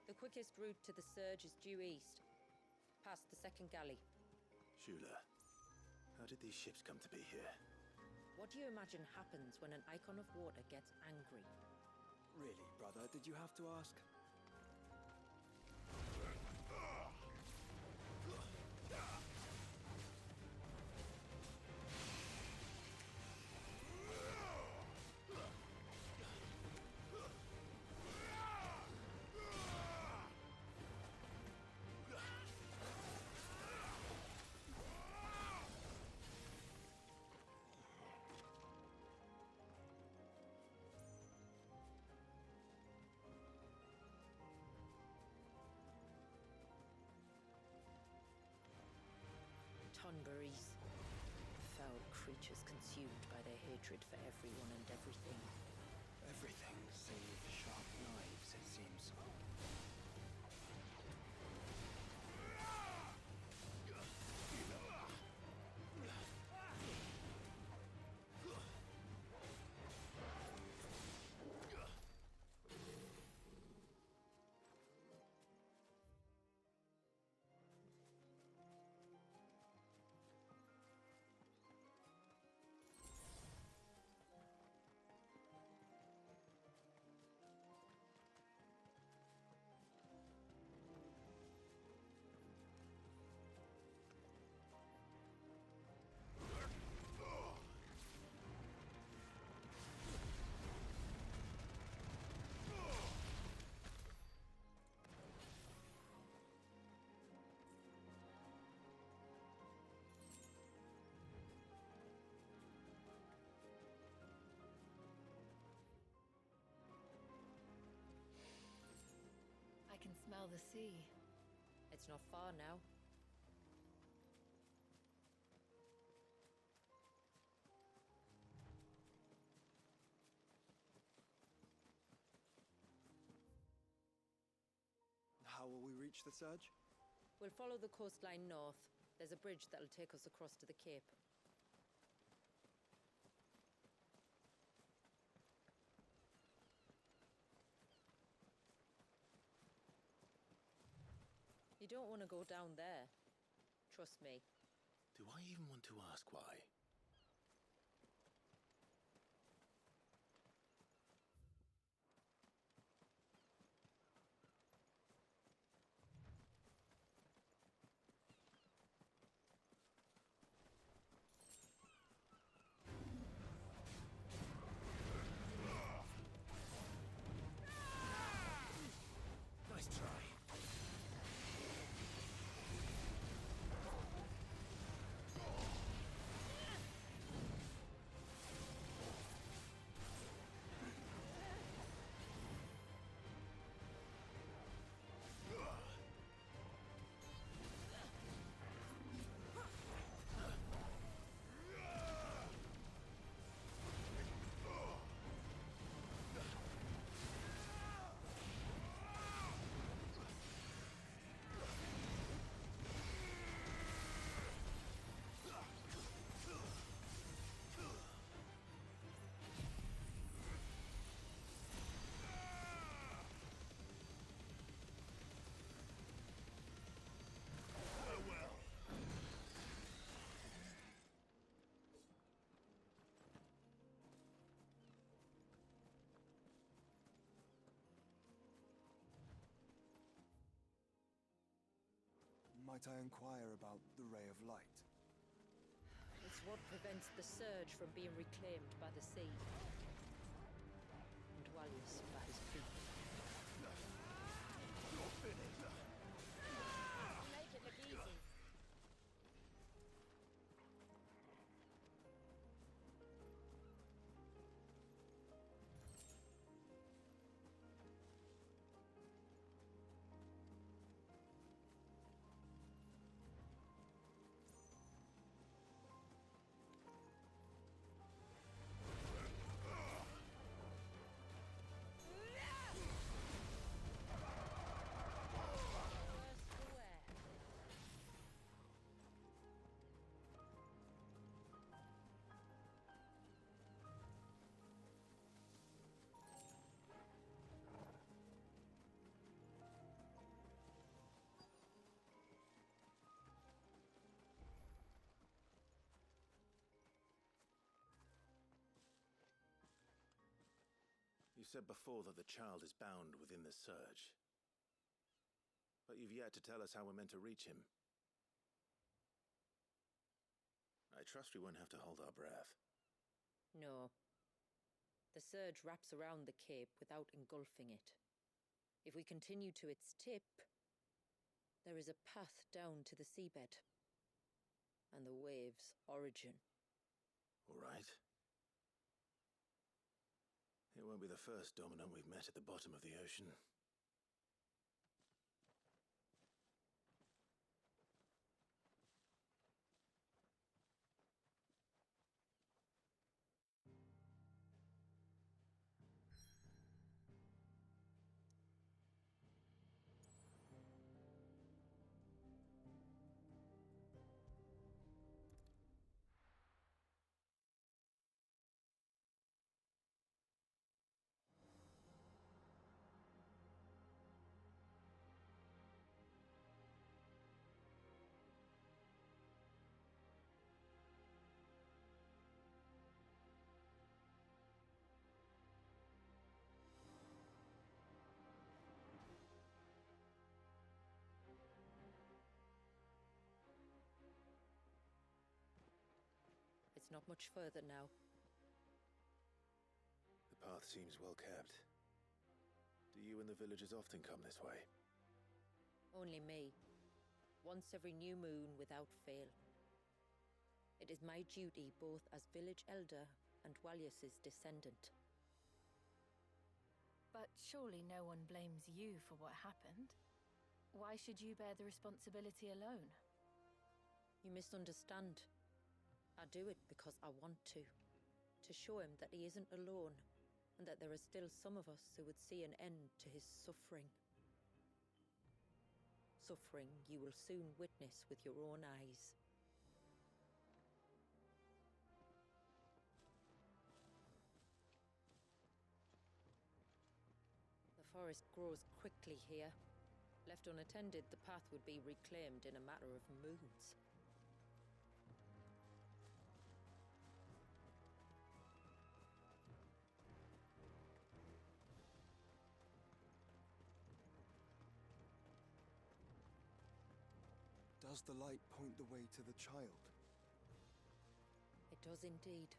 Speaker 8: The quickest route to the surge is due east, past the second galley.
Speaker 2: Shula, how did these ships come to be here?
Speaker 8: What do you imagine happens when an icon of water gets angry?
Speaker 5: Really, brother, did you have to ask?
Speaker 8: Tonberries. Foul creatures consumed by their hatred for everyone and everything.
Speaker 5: Everything save sharp knives, it seems.
Speaker 3: I can smell the sea.
Speaker 8: It's not far now.
Speaker 5: How will we reach the surge?
Speaker 8: We'll follow the coastline north. There's a bridge that'll take us across to the cape. You don't want to go down there. Trust me.
Speaker 2: Do I even want to ask why?
Speaker 4: Nice try.
Speaker 5: Might I inquire about the Ray of Light?
Speaker 8: It's what prevents the surge from being reclaimed by the sea. And Wallius by his people.
Speaker 4: You're finished.
Speaker 6: Make it look easy.
Speaker 2: You said before that the child is bound within the surge. But you've yet to tell us how we're meant to reach him. I trust we won't have to hold our breath.
Speaker 8: No. The surge wraps around the cape without engulfing it. If we continue to its tip, there is a path down to the seabed. And the wave's origin.
Speaker 2: All right. It won't be the first dominant we've met at the bottom of the ocean.
Speaker 8: It's not much further now.
Speaker 2: The path seems well kept. Do you and the villagers often come this way?
Speaker 8: Only me. Once every new moon without fail. It is my duty both as village elder and Walius's descendant.
Speaker 3: But surely no one blames you for what happened. Why should you bear the responsibility alone?
Speaker 8: You misunderstand. I do it because I want to. To show him that he isn't alone, and that there are still some of us who would see an end to his suffering. Suffering you will soon witness with your own eyes. The forest grows quickly here. Left unattended, the path would be reclaimed in a matter of moons.
Speaker 5: Does the light point the way to the child?
Speaker 8: It does indeed.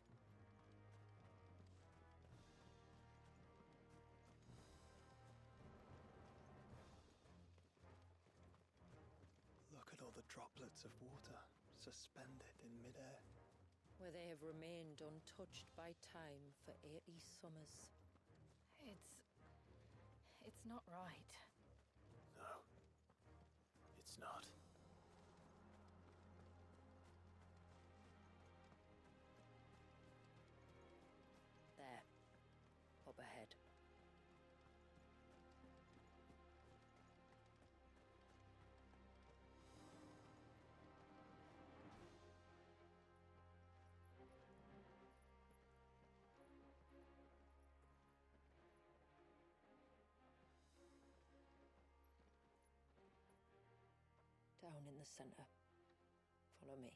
Speaker 5: Look at all the droplets of water suspended in midair.
Speaker 8: Where they have remained untouched by time for 80 summers.
Speaker 3: It's not right.
Speaker 2: No, it's not.
Speaker 8: There. Up ahead. Down in the center. Follow me.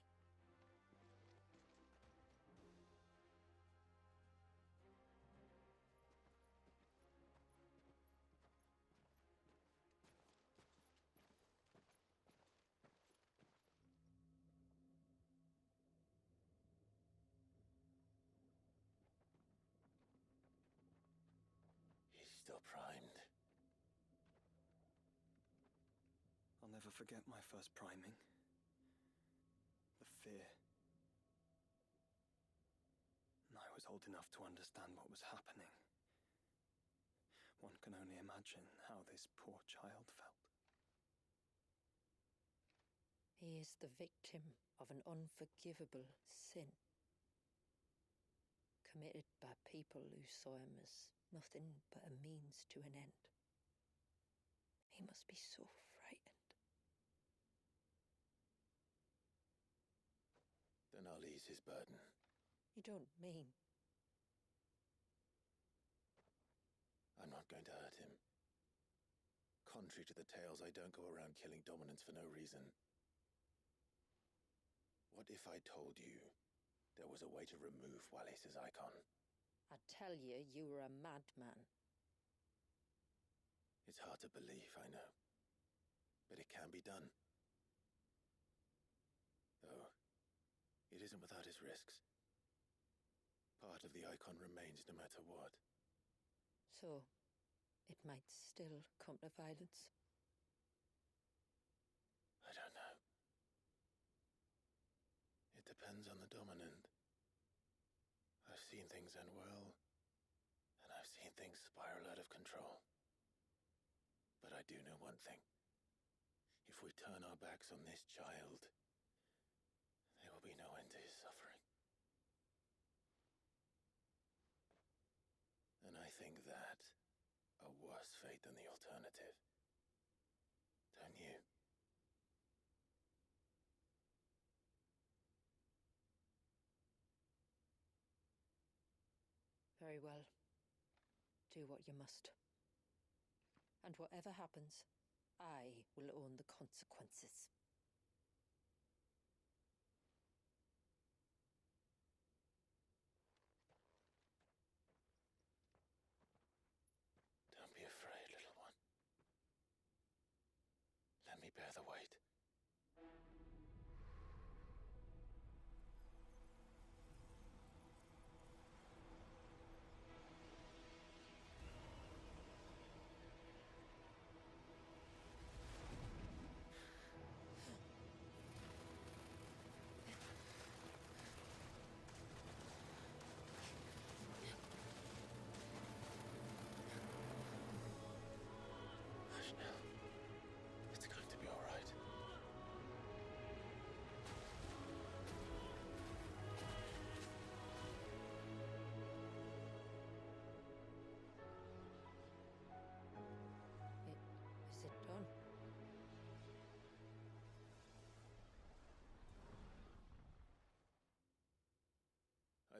Speaker 2: He's still primed.
Speaker 5: I'll never forget my first priming. The fear. I was old enough to understand what was happening. One can only imagine how this poor child felt.
Speaker 8: He is the victim of an unforgivable sin. Committed by people who saw him as nothing but a means to an end. He must be so frightened.
Speaker 2: Then I'll ease his burden.
Speaker 8: You don't mean?
Speaker 2: I'm not going to hurt him. Contrary to the tales, I don't go around killing dominants for no reason. What if I told you there was a way to remove Walius's icon?
Speaker 8: I tell you, you were a madman.
Speaker 2: It's hard to believe, I know. But it can be done. Though, it isn't without its risks. Part of the icon remains no matter what.
Speaker 8: So, it might still come to violence.
Speaker 2: I don't know. It depends on the dominant. I've seen things end well, and I've seen things spiral out of control. But I do know one thing. If we turn our backs on this child, there will be no end to his suffering. And I think that a worse fate than the alternative. Don't you?
Speaker 8: Very well. Do what you must. And whatever happens, I will own the consequences.
Speaker 2: Don't be afraid, little one. Let me bear the weight.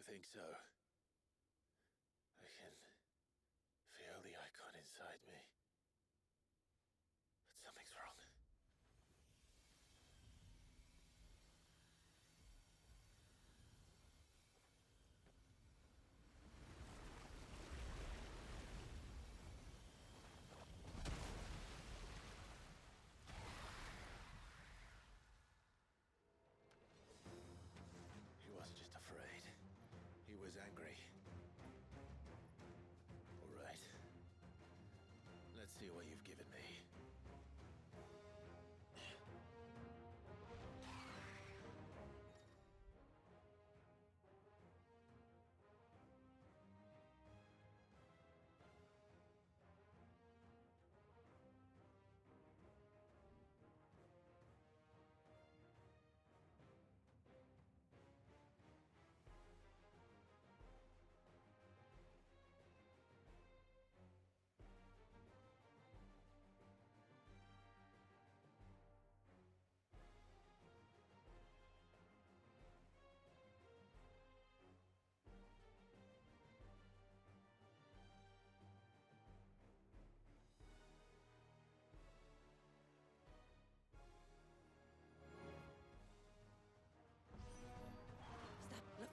Speaker 2: I think so. I can feel the icon inside me. But something's wrong. He wasn't just afraid. He was angry. All right. Let's see what you've given me.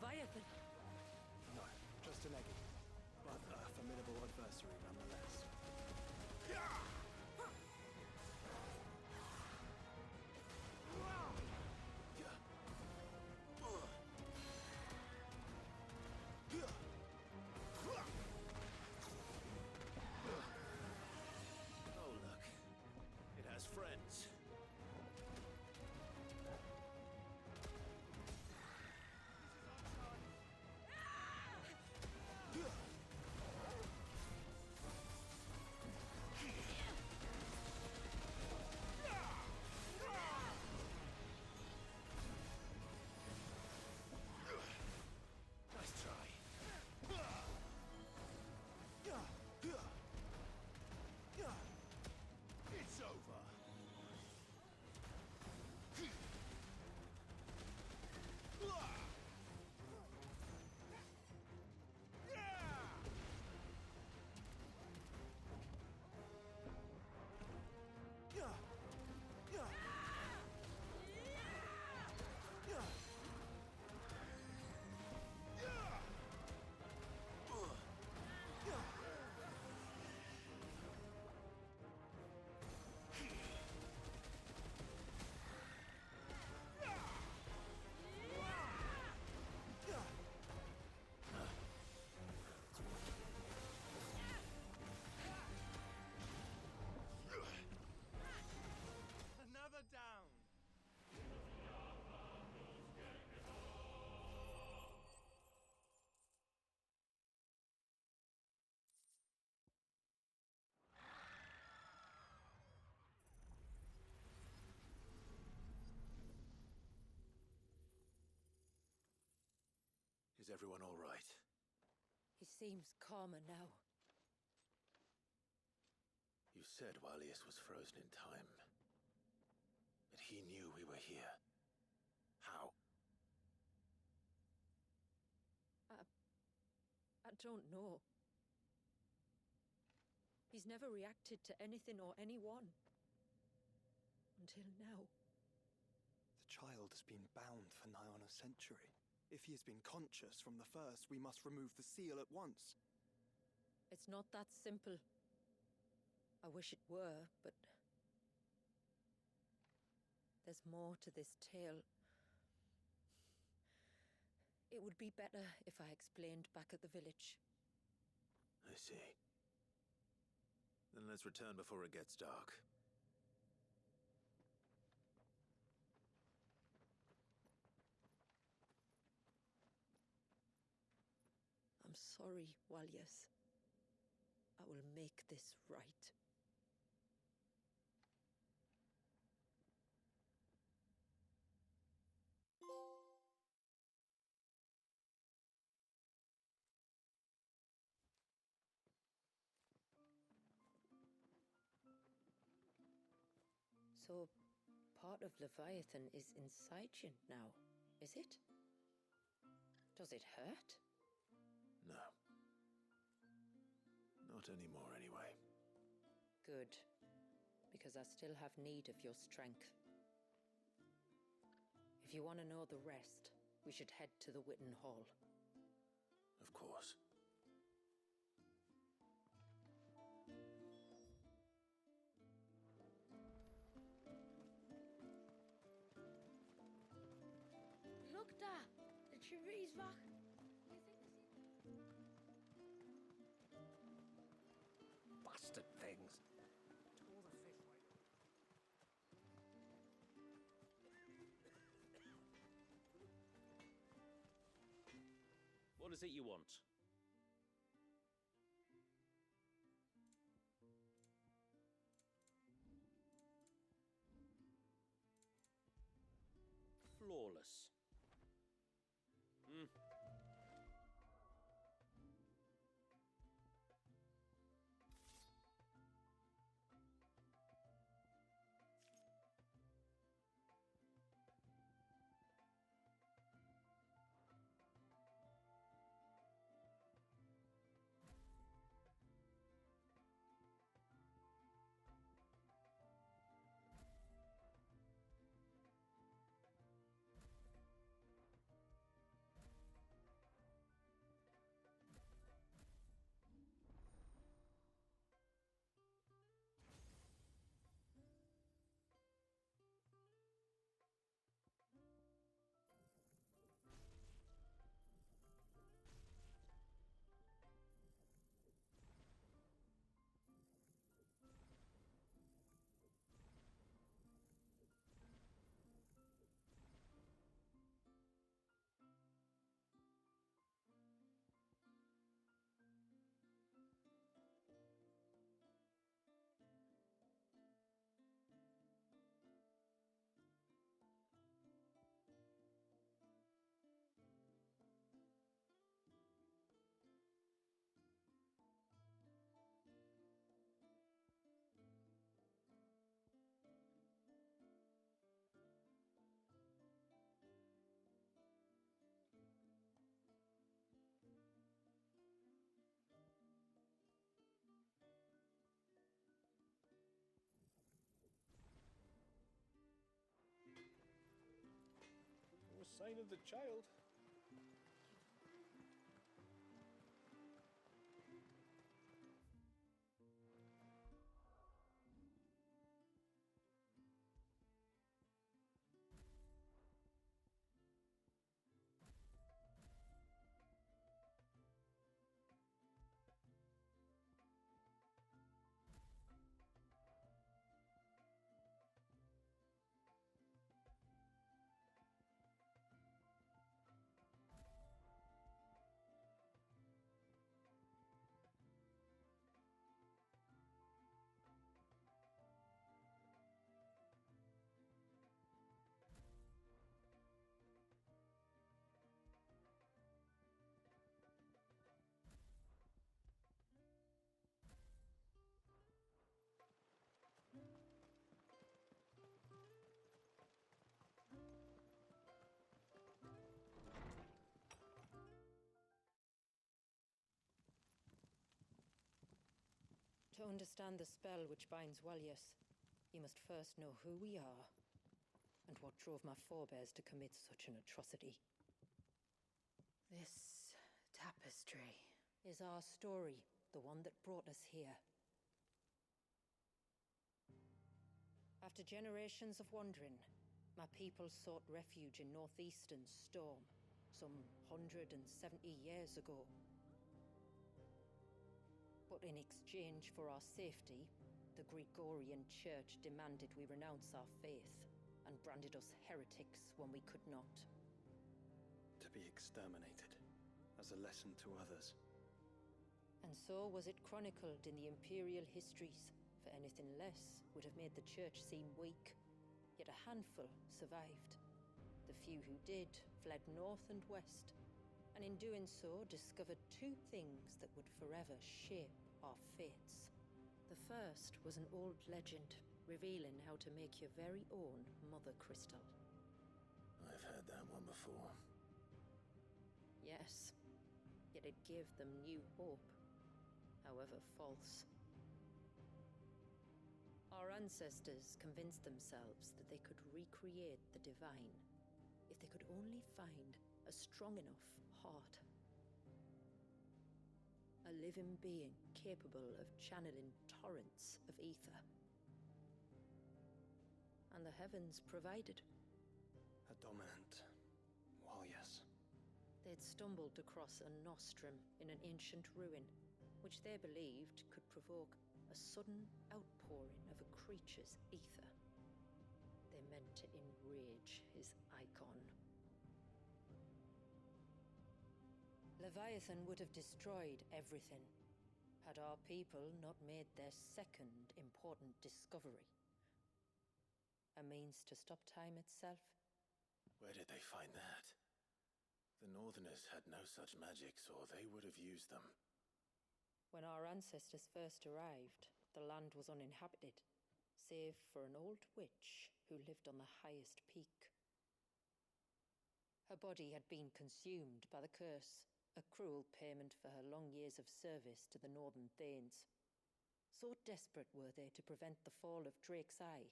Speaker 8: Leviathan!
Speaker 5: No, just an eggy, but a formidable adversary nonetheless.
Speaker 2: Oh, look. It has friends. Nice try. It's over.
Speaker 9: Another down.
Speaker 2: Is everyone all right?
Speaker 8: He seems calmer now.
Speaker 2: You said Walius was frozen in time. But he knew we were here. How?
Speaker 8: I don't know. He's never reacted to anything or anyone. Until now.
Speaker 5: The child has been bound for nigh on a century. If he has been conscious from the first, we must remove the seal at once.
Speaker 8: It's not that simple. I wish it were, but... there's more to this tale. It would be better if I explained back at the village.
Speaker 2: I see. Then let's return before it gets dark.
Speaker 8: I'm sorry, Walius. I will make this right. So, part of Leviathan is inside you now, is it? Does it hurt?
Speaker 2: No. Not anymore, anyway.
Speaker 8: Good. Because I still have need of your strength. If you want to know the rest, we should head to the Witten Hall.
Speaker 2: Of course.
Speaker 6: Look there! The tree's back.
Speaker 12: Bastard things. Tore the fish right up.
Speaker 11: What is it you want? Flawless.
Speaker 12: No sign of the child.
Speaker 8: To understand the spell which binds Walyas, you must first know who we are, and what drove my forebears to commit such an atrocity. This tapestry is our story, the one that brought us here. After generations of wandering, my people sought refuge in northeastern Storm, some 170 years ago. But in exchange for our safety, the Gregorian Church demanded we renounce our faith and branded us heretics when we could not.
Speaker 5: To be exterminated, as a lesson to others.
Speaker 8: And so was it chronicled in the imperial histories, for anything less would have made the Church seem weak. Yet a handful survived. The few who did fled north and west, and in doing so discovered two things that would forever shape our fates. The first was an old legend, revealing how to make your very own Mother Crystal.
Speaker 2: I've heard that one before.
Speaker 8: Yes, yet it gave them new hope, however false. Our ancestors convinced themselves that they could recreate the divine if they could only find a strong enough heart. A living being capable of channeling torrents of ether. And the heavens provided.
Speaker 5: A dominant. Well, yes.
Speaker 8: They'd stumbled across a nostrum in an ancient ruin, which they believed could provoke a sudden outpouring of a creature's ether. They meant to enrage his icon. Leviathan would have destroyed everything, had our people not made their second important discovery. A means to stop time itself.
Speaker 2: Where did they find that? The Northerners had no such magics, or they would have used them.
Speaker 8: When our ancestors first arrived, the land was uninhabited, save for an old witch who lived on the highest peak. Her body had been consumed by the curse, a cruel payment for her long years of service to the Northern Thanes. So desperate were they to prevent the fall of Drake's Eye,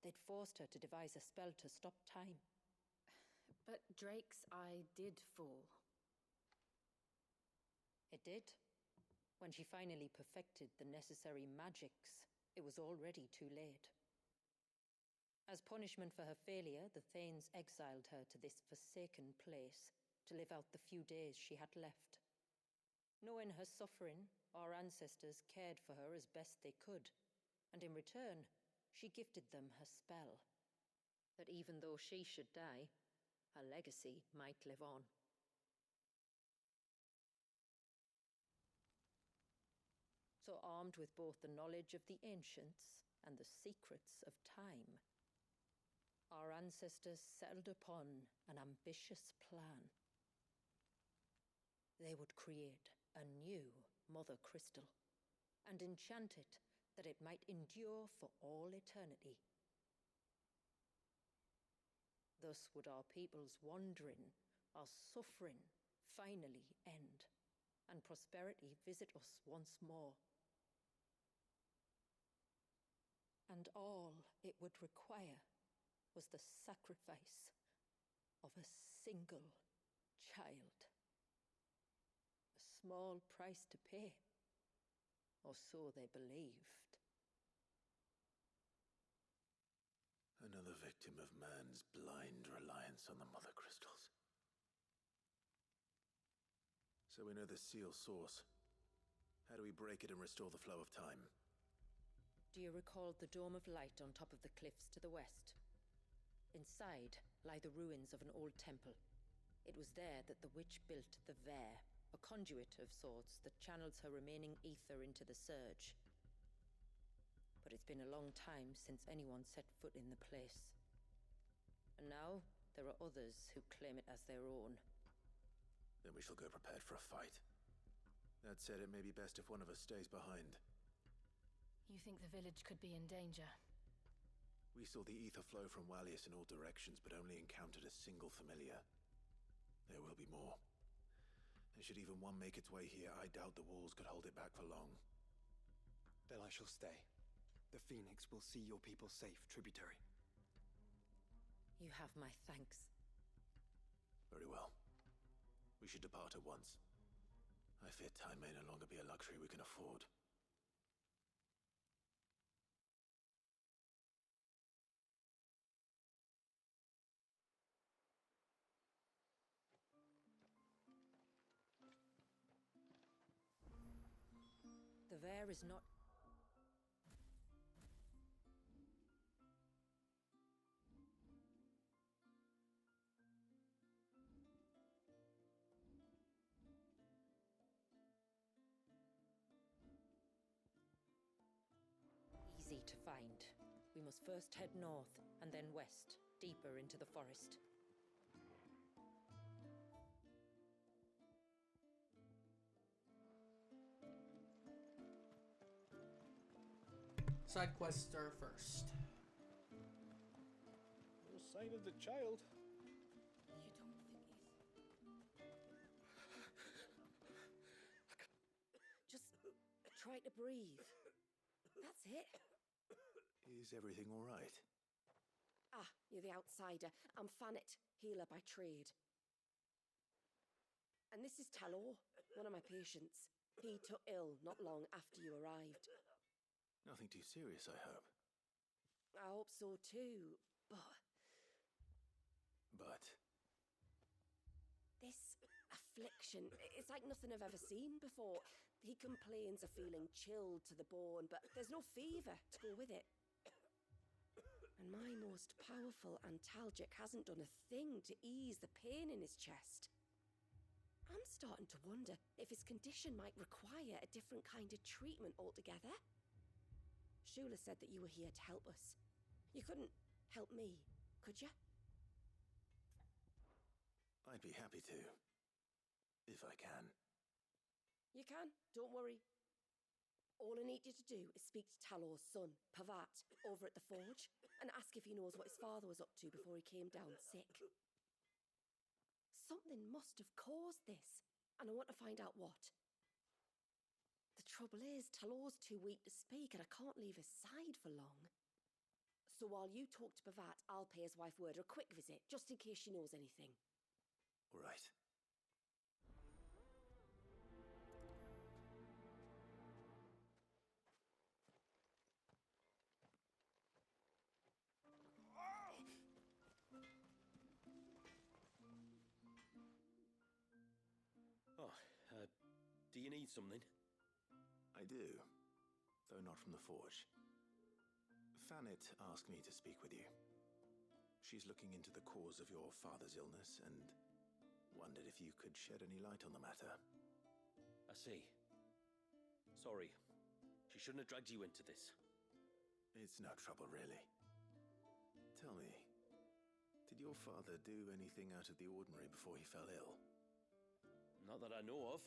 Speaker 8: they'd forced her to devise a spell to stop time.
Speaker 3: But Drake's Eye did fall.
Speaker 8: It did. When she finally perfected the necessary magics, it was already too late. As punishment for her failure, the Thanes exiled her to this forsaken place to live out the few days she had left. Knowing her suffering, our ancestors cared for her as best they could, and in return, she gifted them her spell, that even though she should die, her legacy might live on. So armed with both the knowledge of the ancients and the secrets of time, our ancestors settled upon an ambitious plan. They would create a new Mother Crystal and enchant it that it might endure for all eternity. Thus would our people's wandering, our suffering, finally end, and prosperity visit us once more. And all it would require was the sacrifice of a single child. A small price to pay, or so they believed.
Speaker 2: Another victim of man's blind reliance on the Mother Crystals. So we know the seal source. How do we break it and restore the flow of time?
Speaker 8: Do you recall the Dome of Light on top of the cliffs to the west? Inside lie the ruins of an old temple. It was there that the witch built the Vare, a conduit of sorts that channels her remaining ether into the surge. But it's been a long time since anyone set foot in the place. And now there are others who claim it as their own.
Speaker 2: Then we shall go prepared for a fight. That said, it may be best if one of us stays behind.
Speaker 3: You think the village could be in danger?
Speaker 2: We saw the ether flow from Wallius in all directions, but only encountered a single familiar. There will be more. And should even one make its way here, I doubt the walls could hold it back for long.
Speaker 5: Then I shall stay. The Phoenix will see your people safe, tributary.
Speaker 8: You have my thanks.
Speaker 2: Very well. We should depart at once. I fear time may no longer be a luxury we can afford.
Speaker 8: The Vare is not... easy to find. We must first head north, and then west, deeper into the forest.
Speaker 1: Side quests are first.
Speaker 12: No sign of the child.
Speaker 3: You don't think he's...
Speaker 14: Try to breathe. That's it.
Speaker 2: Is everything all right?
Speaker 14: Ah, you're the outsider. I'm Fanit, healer by trade. And this is Talor, one of my patients. He took ill not long after you arrived.
Speaker 2: Nothing too serious, I hope.
Speaker 14: I hope so too, but...
Speaker 2: But?
Speaker 14: This affliction, it's like nothing I've ever seen before. He complains of feeling chilled to the bone, but there's no fever to go with it. And my most powerful antalgic hasn't done a thing to ease the pain in his chest. I'm starting to wonder if his condition might require a different kind of treatment altogether. Shula said that you were here to help us. You couldn't help me, could you?
Speaker 2: I'd be happy to. If I can.
Speaker 14: You can, don't worry. All I need you to do is speak to Talor's son, Pavat, over at the forge, and ask if he knows what his father was up to before he came down sick. Something must have caused this, and I want to find out what. The trouble is, Talor's too weak to speak, and I can't leave his side for long. So while you talk to Pavat, I'll pay his wife word a quick visit, just in case she knows anything.
Speaker 2: All right.
Speaker 11: Do you need something?
Speaker 2: I do, though not from the forge. Fanit asked me to speak with you. She's looking into the cause of your father's illness and wondered if you could shed any light on the matter.
Speaker 11: I see. Sorry. She shouldn't have dragged you into this.
Speaker 2: It's no trouble, really. Tell me, did your father do anything out of the ordinary before he fell ill?
Speaker 11: Not that I know of.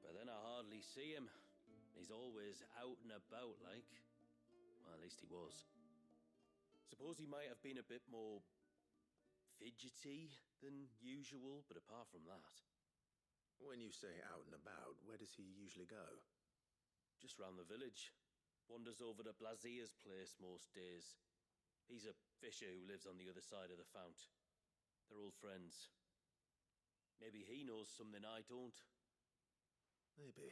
Speaker 11: But then I hardly see him. He's always out and about, like. Well, at least he was. Suppose he might have been a bit more fidgety than usual, but apart from that...
Speaker 2: When you say out and about, where does he usually go?
Speaker 11: Just round the village. Wanders over to Blazier's place most days. He's a fisher who lives on the other side of the fount. They're old friends. Maybe he knows something I don't.
Speaker 2: Maybe.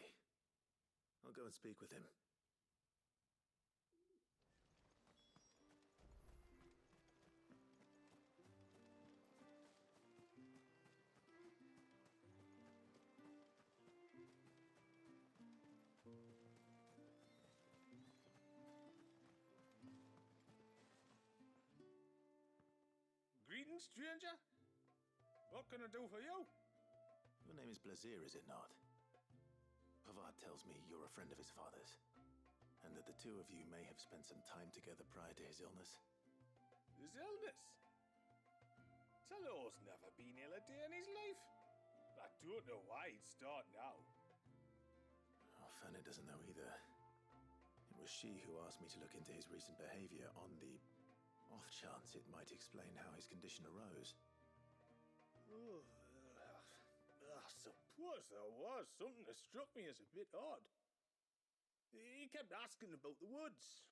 Speaker 2: I'll go and speak with him.
Speaker 15: Greetings, stranger. What can I do for you?
Speaker 2: Your name is Blazier, is it not? Pavat tells me you're a friend of his father's, and that the two of you may have spent some time together prior to his illness.
Speaker 15: His illness? Talor's never been ill a day in his life. I don't know why he'd start now.
Speaker 2: Oh, Fanny doesn't know either. It was she who asked me to look into his recent behavior on the off chance it might explain how his condition arose.
Speaker 15: Oh, I suppose there was something that struck me as a bit odd. He kept asking about the woods.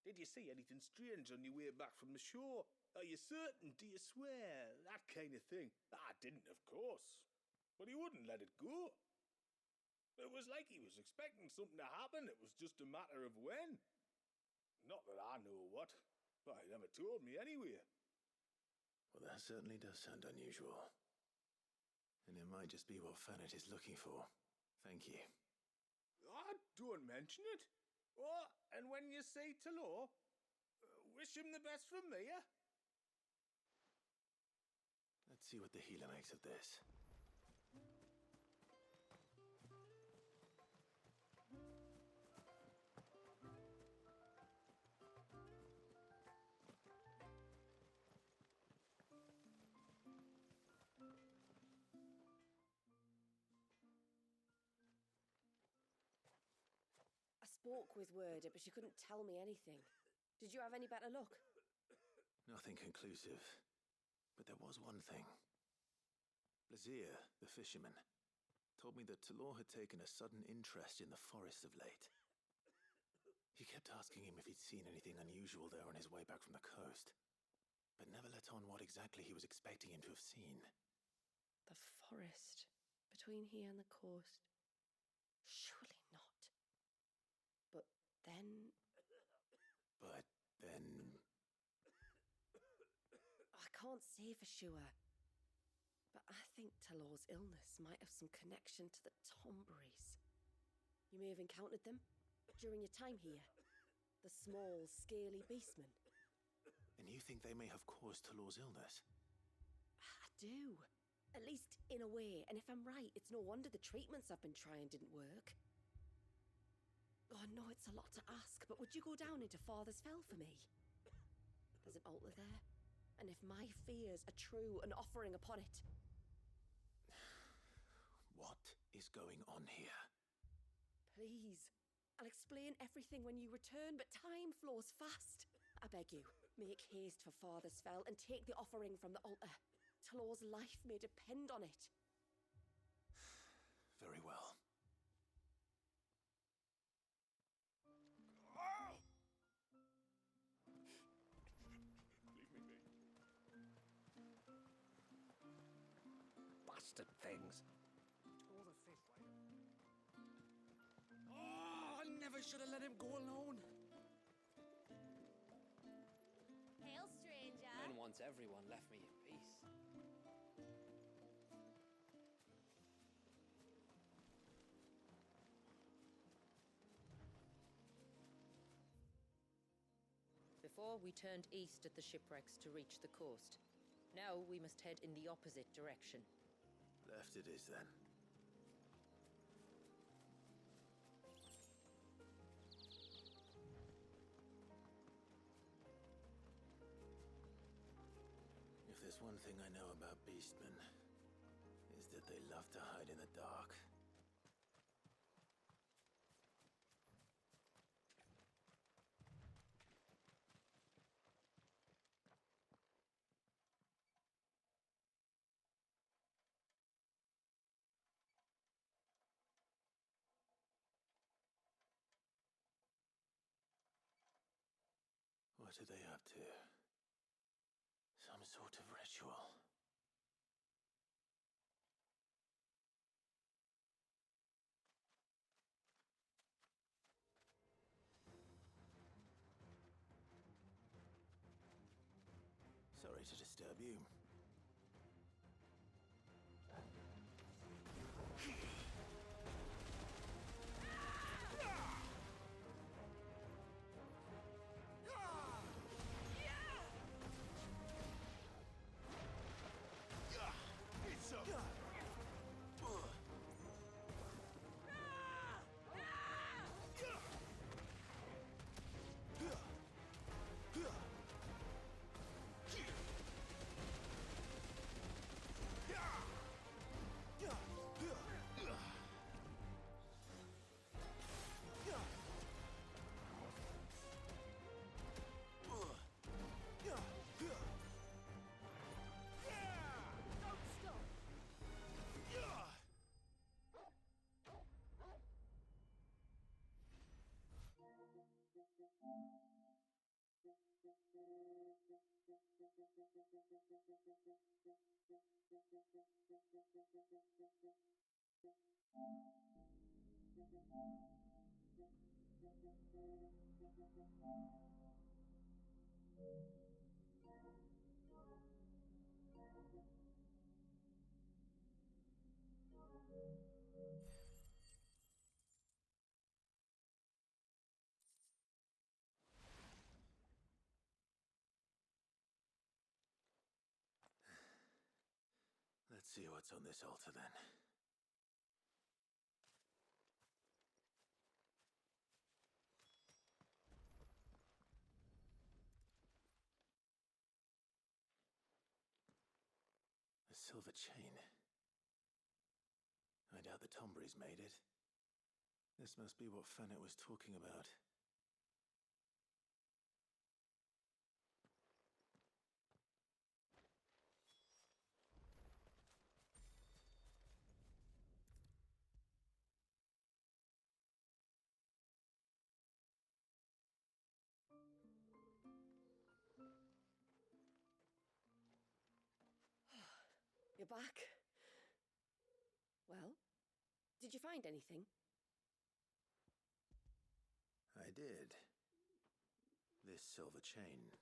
Speaker 15: Did you see anything strange on your way back from the shore? Are you certain? Do you swear? That kind of thing. I didn't, of course. But he wouldn't let it go. It was like he was expecting something to happen. It was just a matter of when. Not that I know what, but he never told me anyway.
Speaker 2: Well, that certainly does sound unusual. And it might just be what Fanit is looking for. Thank you.
Speaker 15: Don't mention it. Oh, and when you say Talor, wish him the best from me, eh?
Speaker 2: Let's see what the healer makes of this.
Speaker 14: Spoke with Word, but she couldn't tell me anything. Did you have any better luck?
Speaker 2: Nothing conclusive. But there was one thing. Blazier, the fisherman, told me that Talor had taken a sudden interest in the forest of late. He kept asking him if he'd seen anything unusual there on his way back from the coast, but never let on what exactly he was expecting him to have seen.
Speaker 14: The forest between here and the coast. Surely not. But then... I can't say for sure. But I think Talor's illness might have some connection to the Tomberries. You may have encountered them during your time here. The small, scaly beastmen.
Speaker 2: And you think they may have caused Talor's illness?
Speaker 14: I do. At least in a way. And if I'm right, it's no wonder the treatments I've been trying didn't work. Oh, I know it's a lot to ask, but would you go down into Father's Fell for me? There's an altar there. And if my fears are true, an offering upon it.
Speaker 2: What is going on here?
Speaker 14: Please. I'll explain everything when you return, but time flows fast. I beg you, make haste for Father's Fell and take the offering from the altar. Talor's life may depend on it.
Speaker 2: Very well.
Speaker 12: Leave me be. Bastard things. Tore the fish right. Oh, I never should have let him go alone.
Speaker 6: Hail, stranger.
Speaker 7: And once everyone left me in peace.
Speaker 8: Before, we turned east at the shipwrecks to reach the coast. Now we must head in the opposite direction.
Speaker 2: Left it is, then. If there's one thing I know about beastmen, is that they love to hide in the dark. What are they up to? Some sort of ritual. Sorry to disturb you. Let's see what's on this altar, then. A silver chain. I doubt the Tomberries made it. This must be what Fanet was talking about.
Speaker 14: back. Well, did you find anything?
Speaker 2: I did. This silver chain.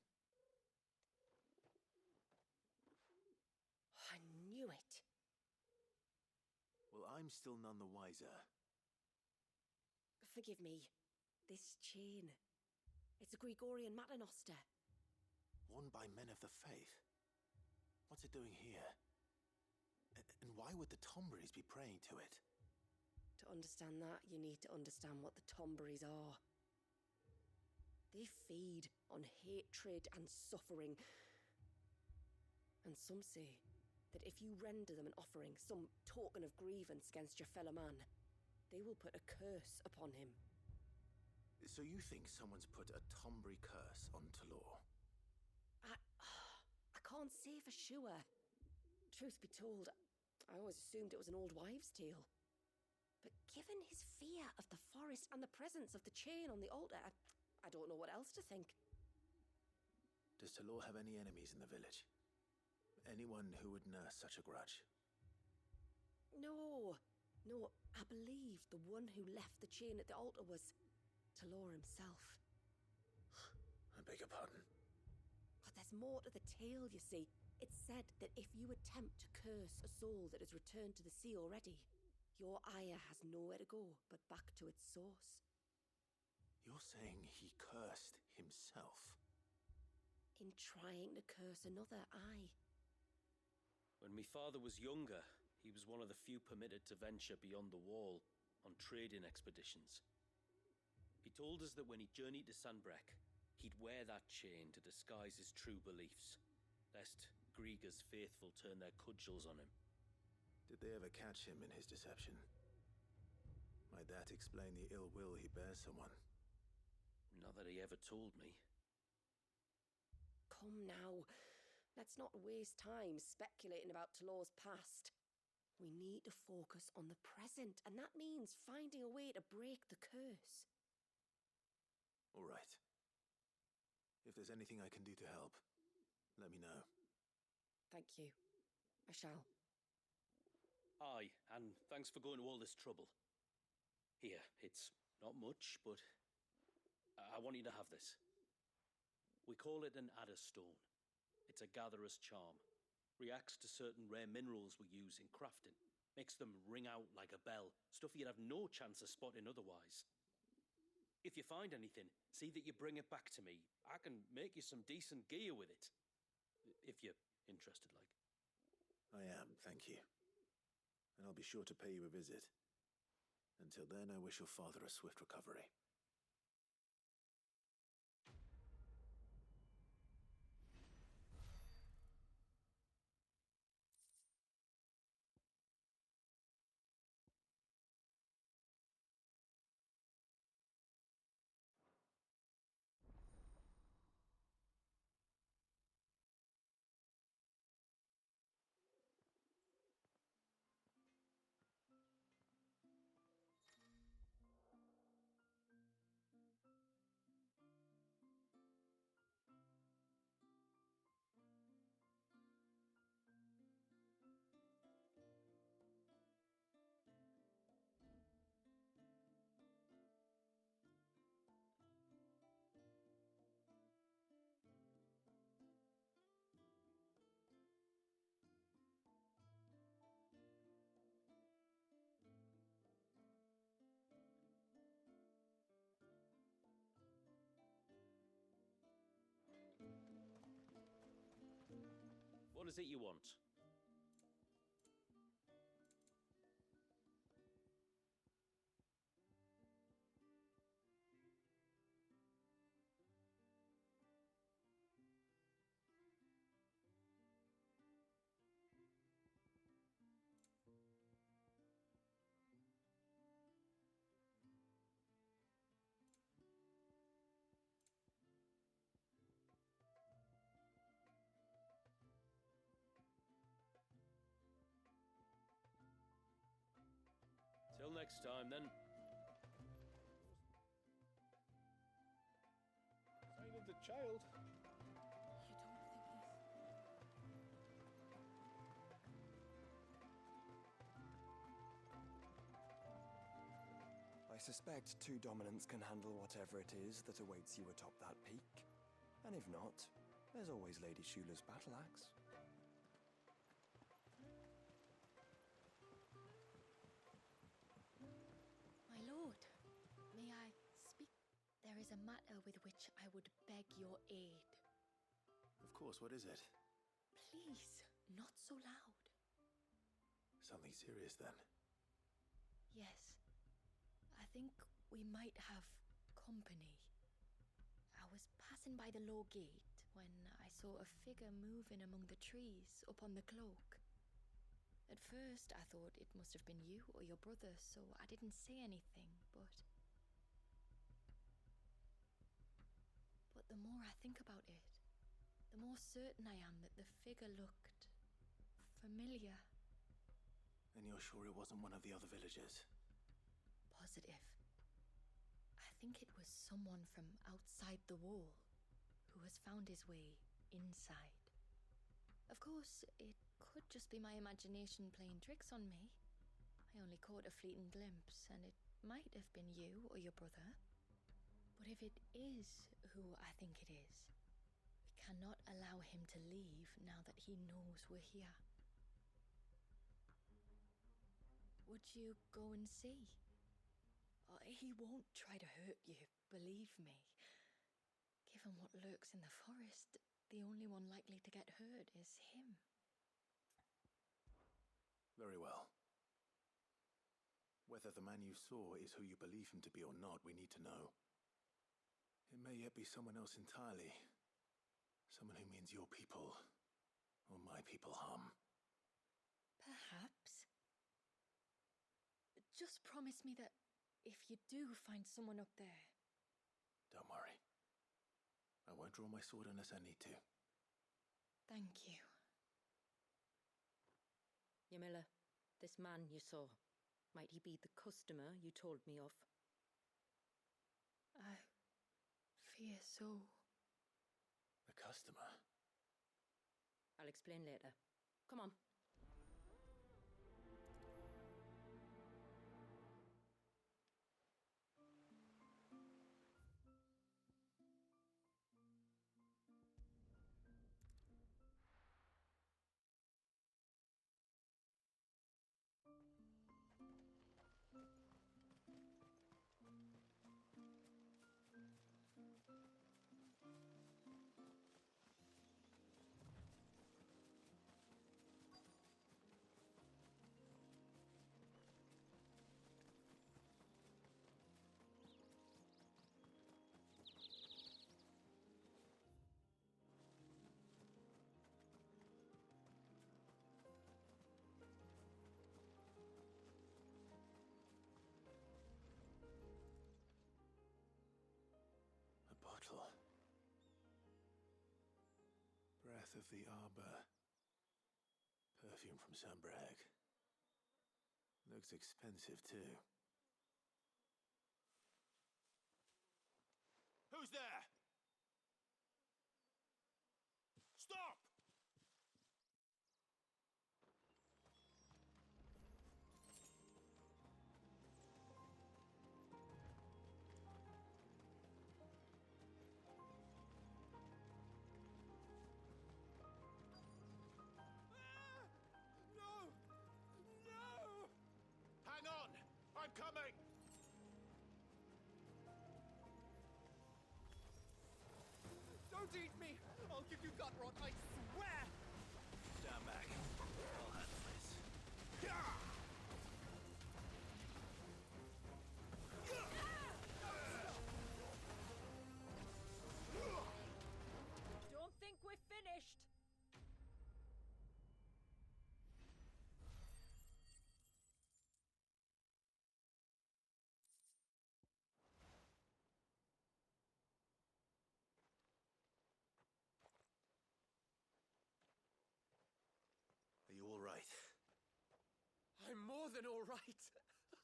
Speaker 14: I knew it.
Speaker 2: Well, I'm still none the wiser.
Speaker 14: Forgive me. This chain. It's a Gregorian Maternoster.
Speaker 2: Worn by men of the faith. What's it doing here? And why would the Tomberries be praying to it?
Speaker 14: To understand that, you need to understand what the Tomberries are. They feed on hatred and suffering. And some say that if you render them an offering, some token of grievance against your fellow man, they will put a curse upon him.
Speaker 2: So you think someone's put a Tomberry curse on Talor?
Speaker 14: I can't say for sure. Truth be told, I always assumed it was an old wives' tale. But given his fear of the forest and the presence of the chain on the altar, I don't know what else to think.
Speaker 2: Does Talor have any enemies in the village? Anyone who would nurse such a grudge?
Speaker 14: No, I believe the one who left the chain at the altar was Talor himself.
Speaker 2: I beg your pardon?
Speaker 14: But there's more to the tale, you see. It's said that if you attempt to curse a soul that has returned to the sea already, your ire has nowhere to go but back to its source.
Speaker 2: You're saying he cursed himself?
Speaker 14: In trying to curse another, aye.
Speaker 11: When my father was younger, he was one of the few permitted to venture beyond the wall on trading expeditions. He told us that when he journeyed to Sanbreque, he'd wear that chain to disguise his true beliefs, lest Griega's faithful turn their cudgels on him.
Speaker 2: Did they ever catch him in his deception? Might that explain the ill will he bears someone?
Speaker 11: Not that he ever told me.
Speaker 14: Come now. Let's not waste time speculating about Talor's past. We need to focus on the present, and that means finding a way to break the curse.
Speaker 2: All right. If there's anything I can do to help, let me know.
Speaker 14: Thank you. I shall.
Speaker 11: Aye, and thanks for going to all this trouble. Here, it's not much, but I want you to have this. We call it an adder stone. It's a gatherer's charm. Reacts to certain rare minerals we use in crafting. Makes them ring out like a bell. Stuff you'd have no chance of spotting otherwise. If you find anything, see that you bring it back to me. I can make you some decent gear with it. If you're interested, like.
Speaker 2: I am, thank you. And I'll be sure to pay you a visit. Until then, I wish your father a swift recovery.
Speaker 11: What is it you want? Till next time, then.
Speaker 15: Sign of the child.
Speaker 14: You don't think he's...
Speaker 5: I suspect 2 dominants can handle whatever it is that awaits you atop that peak. And if not, there's always Lady Shula's battle axe.
Speaker 3: My lord, may I speak? There is a matter with which I would beg your aid.
Speaker 2: Of course, what is it?
Speaker 3: Please, not so loud.
Speaker 2: Something serious, then?
Speaker 3: Yes. I think we might have company. I was passing by the low gate when I saw a figure moving among the trees up on the cloak. At first, I thought it must have been you or your brother, so I didn't say anything, but the more I think about it, the more certain I am that the figure looked familiar.
Speaker 2: And you're sure it wasn't one of the other villagers?
Speaker 3: Positive. I think it was someone from outside the wall who has found his way inside. Of course, it could just be my imagination playing tricks on me. I only caught a fleeting glimpse, and it might have been you or your brother. But if it is who I think it is, we cannot allow him to leave now that he knows we're here. Would you go and see? He won't try to hurt you, believe me. Given what lurks in the forest, the only one likely to get hurt is him.
Speaker 2: Very well. Whether the man you saw is who you believe him to be or not, we need to know. It may yet be someone else entirely. Someone who means your people, or my people, harm.
Speaker 3: Perhaps. Just promise me that if you do find someone up there...
Speaker 2: Don't worry. I won't draw my sword unless I need to.
Speaker 3: Thank you.
Speaker 8: Yamila, this man you saw, might he be the customer you told me of?
Speaker 3: I fear so.
Speaker 2: The customer?
Speaker 8: I'll explain later. Come on.
Speaker 2: Breath of the arbor. Perfume from Sambrag. Looks expensive, too.
Speaker 9: Who's there? Stop! I'm coming!
Speaker 7: Don't eat me! I'll give you gut rot, I swear!
Speaker 2: Stand back. I'll handle this.
Speaker 8: Don't think we're finished!
Speaker 7: I'm more than all right.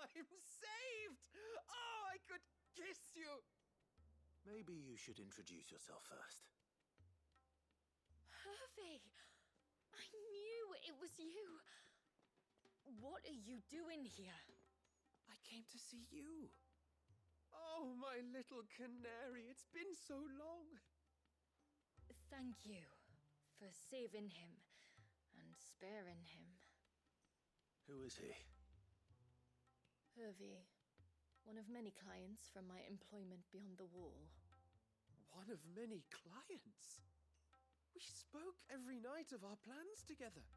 Speaker 7: I'm saved! Oh, I could kiss you!
Speaker 2: Maybe you should introduce yourself first.
Speaker 3: Hervey! I knew it was you. What are you doing here?
Speaker 5: I came to see you. Oh, my little canary, it's been so long.
Speaker 3: Thank you for saving him and sparing him.
Speaker 2: Who is he?
Speaker 3: Hervey, one of many clients from my employment beyond the wall.
Speaker 5: One of many clients? We spoke every night of our plans together,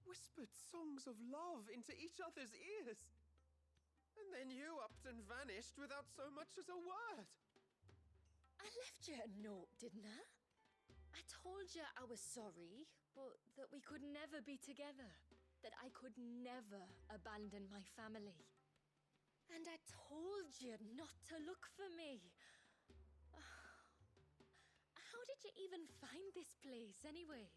Speaker 5: whispered songs of love into each other's ears. And then you upped and vanished without so much as a word.
Speaker 3: I left you a note, didn't I? I told you I was sorry, but that we could never be together. That I could never abandon my family. And I told you not to look for me. How did you even find this place, anyway?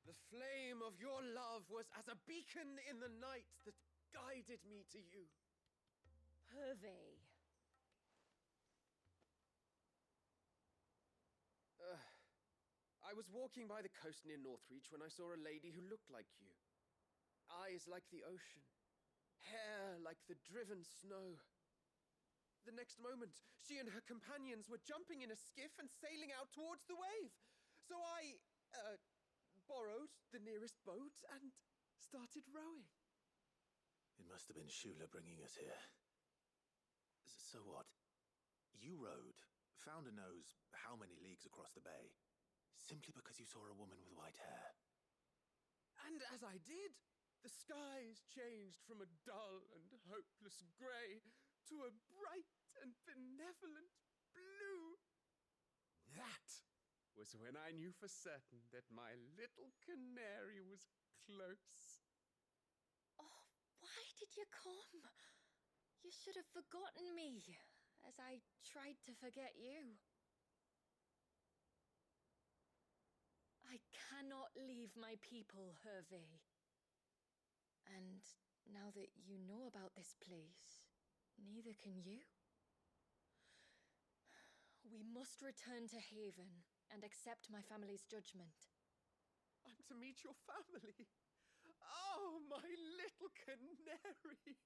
Speaker 5: The flame of your love was as a beacon in the night that guided me to you.
Speaker 3: Hervey.
Speaker 5: I was walking by the coast near Northreach when I saw a lady who looked like you. Eyes like the ocean. Hair like the driven snow. The next moment, she and her companions were jumping in a skiff and sailing out towards the wave. So I, borrowed the nearest boat and started rowing.
Speaker 2: It must have been Shula bringing us here. So what? You rowed, found a nose how many leagues across the bay, simply because you saw a woman with white hair.
Speaker 5: And as I did, the skies changed from a dull and hopeless grey to a bright and benevolent blue. That was when I knew for certain that my little canary was close.
Speaker 3: Oh, why did you come? You should have forgotten me, as I tried to forget you. I cannot leave my people, Hervey. And now that you know about this place, neither can you. We must return to Haven and accept my family's judgment.
Speaker 5: I'm to meet your family. Oh, my little canary.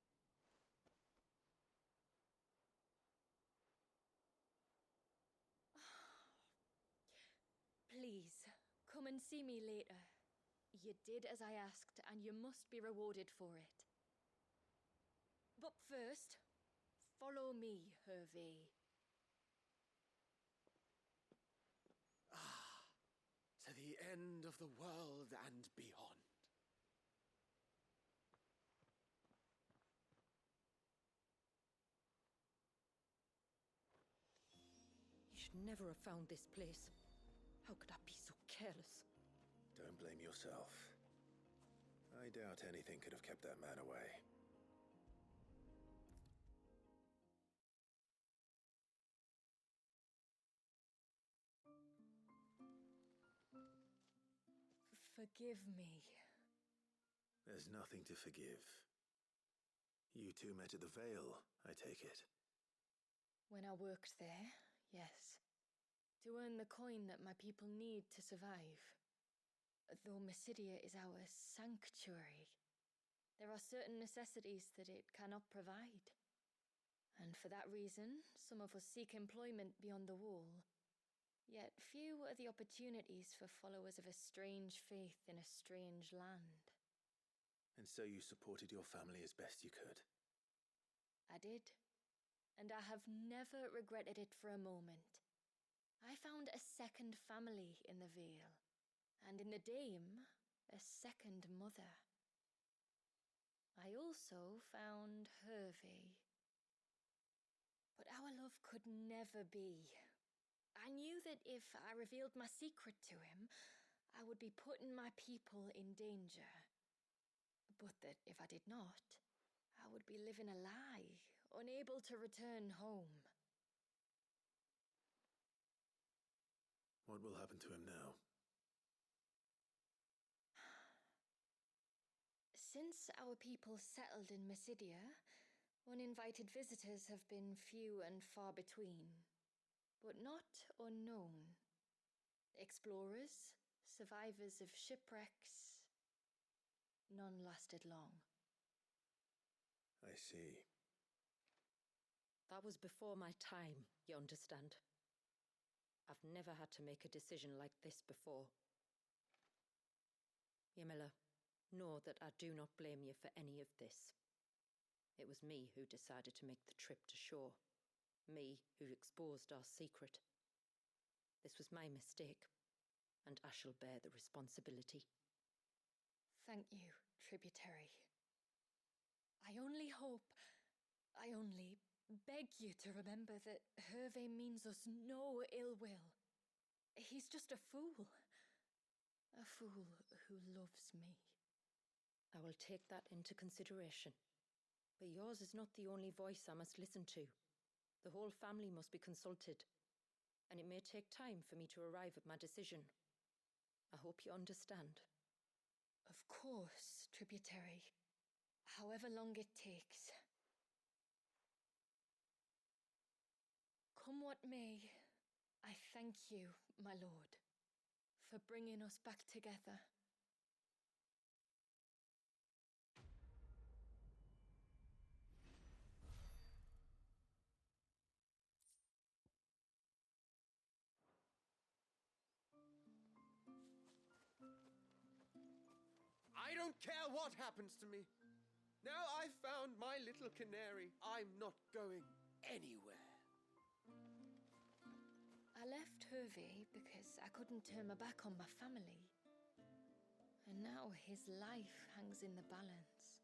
Speaker 3: Please, come and see me later. You did as I asked, and you must be rewarded for it. But first, follow me, Hervey.
Speaker 5: To the end of the world and beyond.
Speaker 8: You should never have found this place. How could I be so careless?
Speaker 2: Don't blame yourself. I doubt anything could have kept that man away.
Speaker 3: Forgive me.
Speaker 2: There's nothing to forgive. You two met at the Vale, I take it.
Speaker 3: When I worked there, yes. To earn the coin that my people need to survive. Though Mysidia is our sanctuary, there are certain necessities that it cannot provide. And for that reason, some of us seek employment beyond the wall. Yet few are the opportunities for followers of a strange faith in a strange land.
Speaker 2: And so you supported your family as best you could?
Speaker 3: I did. And I have never regretted it for a moment. I found a second family in the Vale. And in the Dame, a second mother. I also found Hervey. But our love could never be. I knew that if I revealed my secret to him, I would be putting my people in danger. But that if I did not, I would be living a lie, unable to return home.
Speaker 2: What will happen to him now?
Speaker 3: Since our people settled in Mysidia, uninvited visitors have been few and far between, but not unknown. Explorers, survivors of shipwrecks, none lasted long.
Speaker 2: I see.
Speaker 8: That was before my time, you understand? I've never had to make a decision like this before. Ymila, know that I do not blame you for any of this. It was me who decided to make the trip to shore. Me who exposed our secret. This was my mistake, and I shall bear the responsibility.
Speaker 3: Thank you, tributary. I only beg you to remember that Hervé means us no ill will. He's just a fool. A fool who loves me.
Speaker 8: I will take that into consideration. But yours is not the only voice I must listen to. The whole family must be consulted, and it may take time for me to arrive at my decision. I hope you understand.
Speaker 3: Of course, tributary. However long it takes. Come what may, I thank you, my lord, for bringing us back together.
Speaker 16: I don't care what happens to me. Now I've found my little canary, I'm not going anywhere.
Speaker 3: I left Hervé because I couldn't turn my back on my family. And now his life hangs in the balance.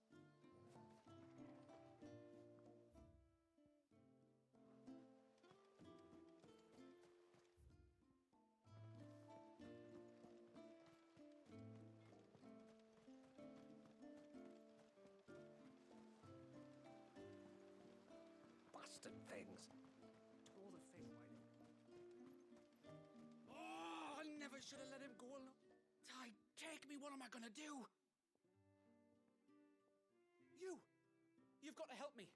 Speaker 16: Bastard things. All the fish right in.
Speaker 7: Oh, I never should have let him go alone. Ty, take me. What am I gonna do? You've got to help me.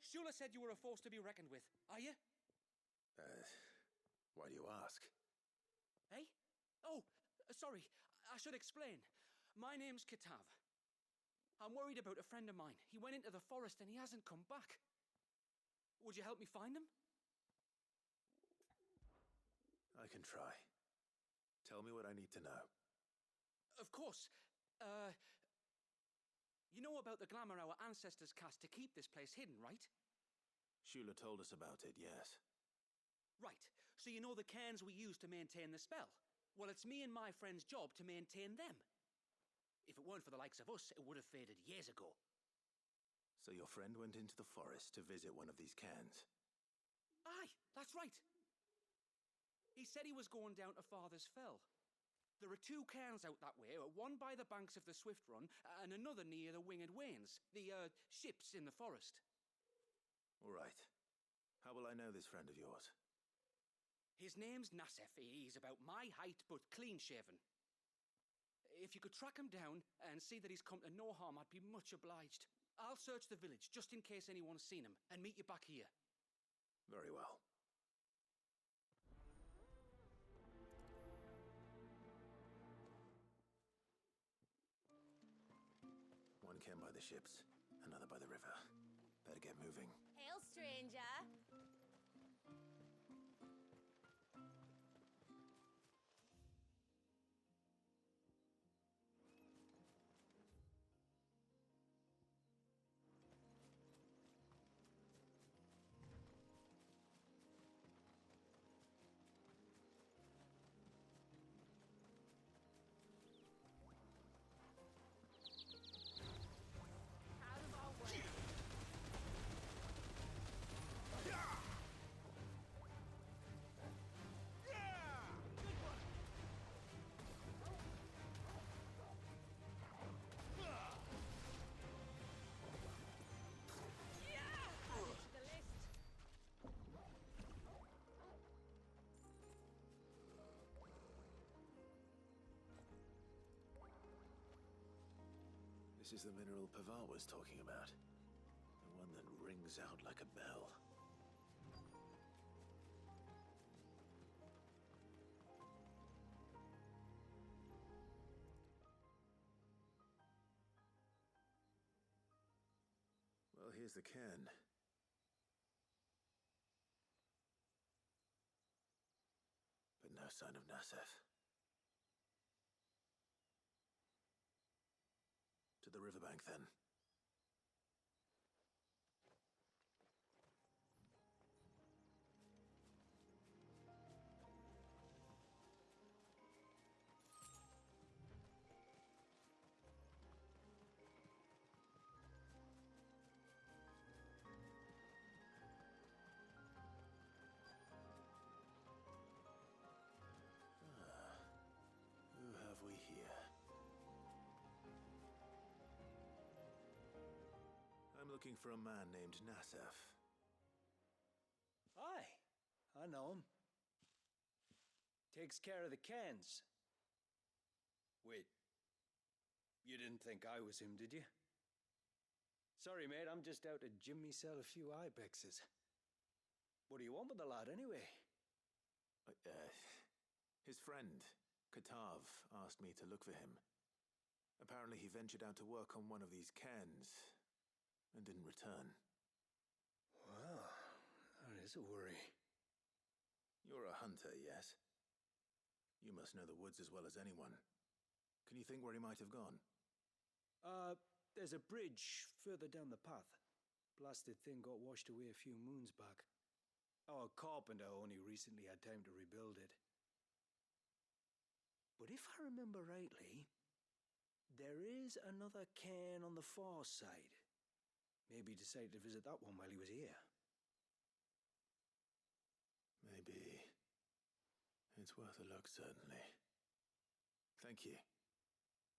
Speaker 7: Shula said you were a force to be reckoned with. Are you?
Speaker 2: Why do you ask?
Speaker 7: Eh? Oh, sorry. I should explain. My name's Kitav. I'm worried about a friend of mine. He went into the forest and he hasn't come back. Would you help me find him?
Speaker 2: I can try. Tell me what I need to know.
Speaker 7: Of course. You know about the glamour our ancestors cast to keep this place hidden, right?
Speaker 2: Shula told us about it, yes.
Speaker 7: Right. So you know the cairns we use to maintain the spell? Well, it's me and my friend's job to maintain them. If it weren't for the likes of us, it would have faded years ago.
Speaker 2: So your friend went into the forest to visit one of these cairns?
Speaker 7: Aye, that's right. He said he was going down to Father's Fell. There are two cairns out that way, one by the banks of the Swift Run, and another near the Winged Wains, the ships in the forest.
Speaker 2: All right. How will I know this friend of yours?
Speaker 7: His name's Nassef. He's about my height, but clean-shaven. If you could track him down and see that he's come to no harm, I'd be much obliged. I'll search the village, just in case anyone's seen him, and meet you back here.
Speaker 2: Very well. One cairn by the ships, another by the river. Better get moving.
Speaker 6: Hail, stranger.
Speaker 2: This is the mineral Pavar was talking about. The one that rings out like a bell. Well, here's the cairn. sign of Nasef. To the riverbank, then. Who have we here? I'm looking for a man named Nasef.
Speaker 17: Aye, I know him. Takes care of the cans. Wait, you didn't think I was him, did you? Sorry, mate, I'm just out to gym myself a few ibexes. What do you want with the lad, anyway?
Speaker 2: His friend, Katav, asked me to look for him. Apparently he ventured out to work on one of these cans and didn't return.
Speaker 17: Well, that is a worry.
Speaker 2: You're a hunter, yes? You must know the woods as well as anyone. Can you think where he might have gone?
Speaker 17: There's a bridge further down the path. Blasted thing got washed away a few moons back. Our carpenter only recently had time to rebuild it. But if I remember rightly, there is another cairn on the far side. Maybe he decided to visit that one while he was here.
Speaker 2: Maybe. It's worth a look, certainly. Thank you.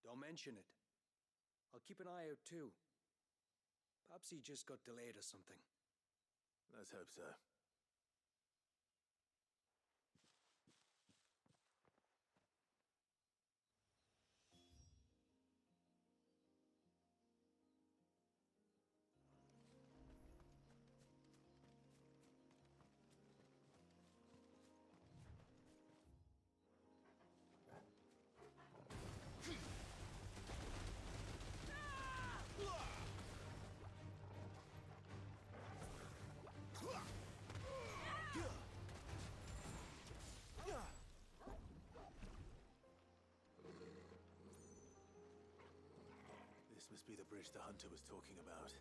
Speaker 17: Don't mention it. I'll keep an eye out too. Perhaps he just got delayed or something.
Speaker 2: Let's hope so. This must be the bridge the hunter was talking about.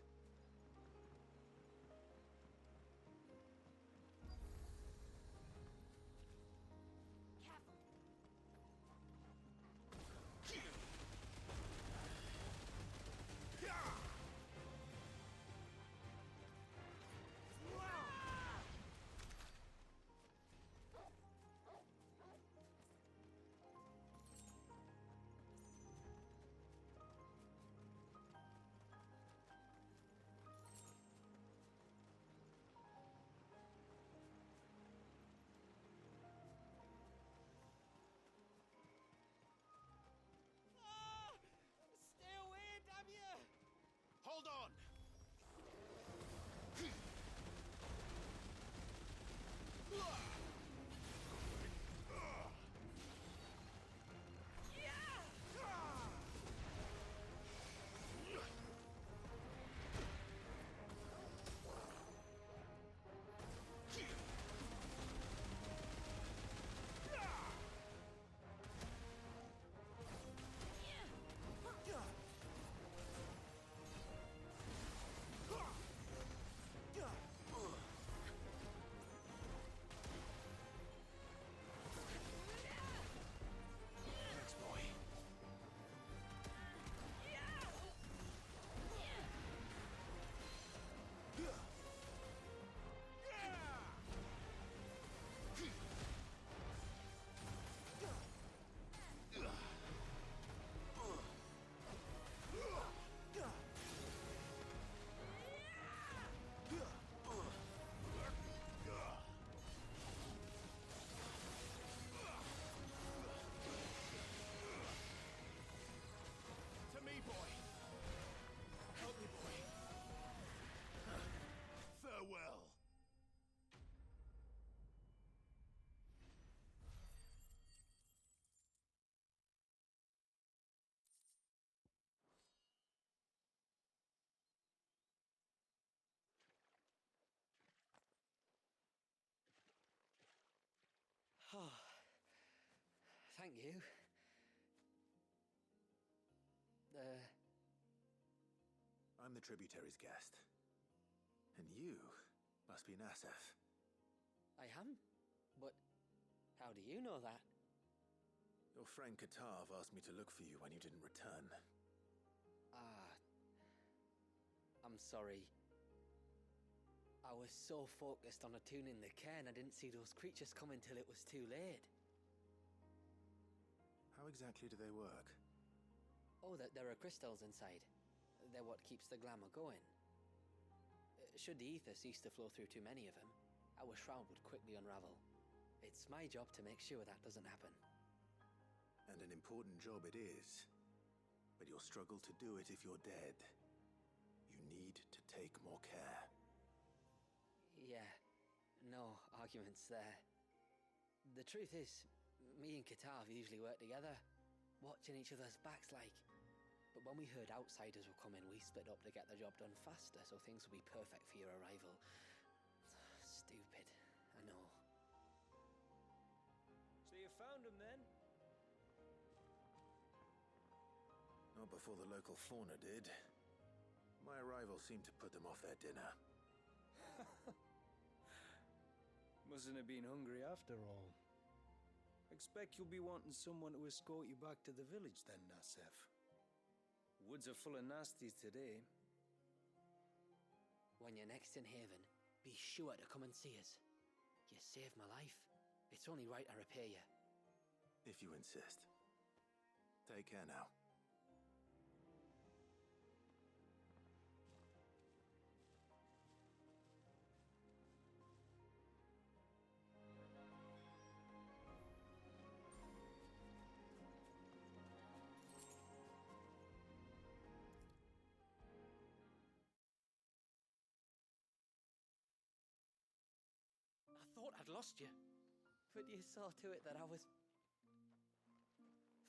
Speaker 7: Thank you.
Speaker 2: I'm the tributary's guest. And you must be Nasef.
Speaker 7: I am? But how do you know that?
Speaker 2: Your friend Katav asked me to look for you when you didn't return.
Speaker 7: I'm sorry. I was so focused on attuning the cairn, I didn't see those creatures coming till it was too late.
Speaker 2: How exactly do they work?
Speaker 7: Oh, there are crystals inside. They're what keeps the glamour going. Should the ether cease to flow through too many of them, our shroud would quickly unravel. It's my job to make sure that doesn't happen.
Speaker 2: And an important job it is. But you'll struggle to do it if you're dead. You need to take more care.
Speaker 7: Yeah, no arguments there. The truth is, me and Katav usually work together, watching each other's backs like. But when we heard outsiders were coming, we split up to get the job done faster so things would be perfect for your arrival. Stupid, I know.
Speaker 17: So you found him then?
Speaker 2: Not before the local fauna did. My arrival seemed to put them off their dinner.
Speaker 17: Mustn't have been hungry after all. Expect you'll be wanting someone to escort you back to the village then, Nasef. Woods are full of nasties today.
Speaker 7: When you're next in Haven, be sure to come and see us. You saved my life. It's only right I repay you.
Speaker 2: If you insist. Take care now.
Speaker 7: I thought I'd lost you, but you saw to it that I was...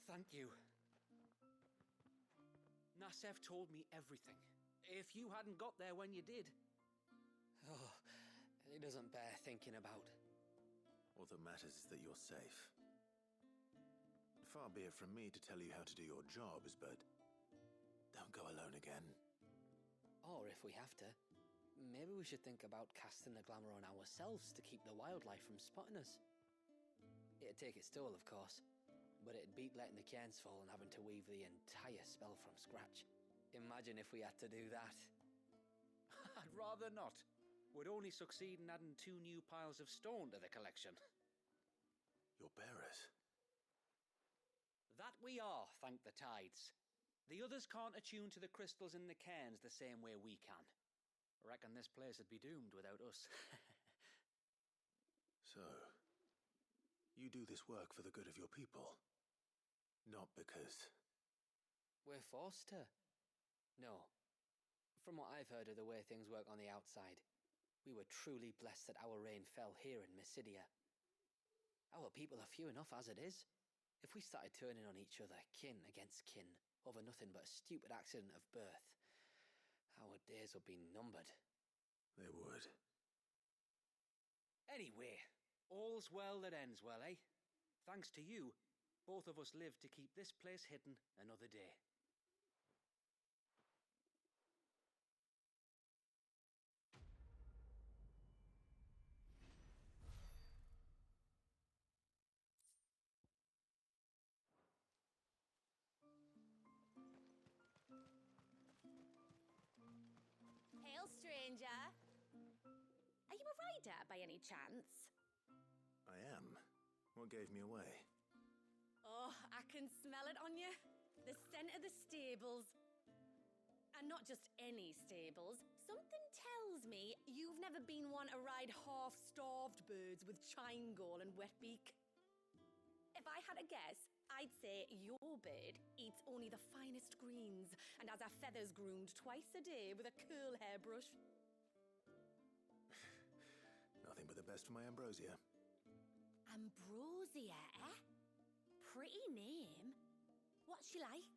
Speaker 7: Thank you. Nasef told me everything. If you hadn't got there when you did... Oh, it doesn't bear thinking about.
Speaker 2: All that matters is that you're safe. Far be it from me to tell you how to do your jobs, but don't go alone again.
Speaker 7: Or if we have to, maybe we should think about casting the glamour on ourselves to keep the wildlife from spotting us. It'd take its toll, of course, but it'd beat letting the cairns fall and having to weave the entire spell from scratch. Imagine if we had to do that.
Speaker 9: I'd rather not. Would only succeed in adding 2 new piles of stone to the collection.
Speaker 2: Your bearers?
Speaker 9: That we are, thank the tides. The others can't attune to the crystals in the cairns the same way we can. Reckon this place would be doomed without us.
Speaker 2: So, you do this work for the good of your people? Not because...
Speaker 7: We're forced to. No. From what I've heard of the way things work on the outside, we were truly blessed that our reign fell here in Mysidia. Our people are few enough as it is. If we started turning on each other, kin against kin, over nothing but a stupid accident of birth, our days would be numbered.
Speaker 2: They would.
Speaker 9: Anyway, all's well that ends well, eh? Thanks to you, both of us lived to keep this place hidden another day.
Speaker 6: Hail, stranger. Are you a rider by any chance?
Speaker 2: I am. What gave me away?
Speaker 6: Oh, I can smell it on you. The scent of the stables. And not just any stables. Something tells me you've never been one to ride half-starved birds with chine-gall and wet beak. If I had a guess, I'd say your bird eats only the finest greens and has her feathers groomed twice a day with a curl hairbrush.
Speaker 2: Nothing but the best for my ambrosia.
Speaker 6: Ambrosia, eh? Pretty name. What's she like?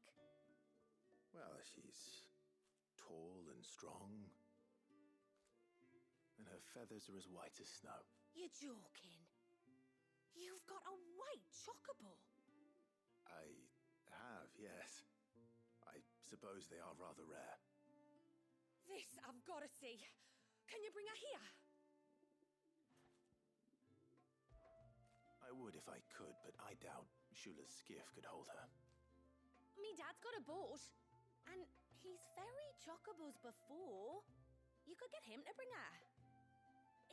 Speaker 2: Well, she's tall and strong. And her feathers are as white as snow.
Speaker 6: You're joking. You've got a white chocobo.
Speaker 2: suppose they are rather rare.
Speaker 14: This I've got to see. Can you bring her here?
Speaker 2: I would if I could, but I doubt Shula's skiff could hold her.
Speaker 6: Me dad's got a boat, and he's ferried chocobos before. You could get him to bring her.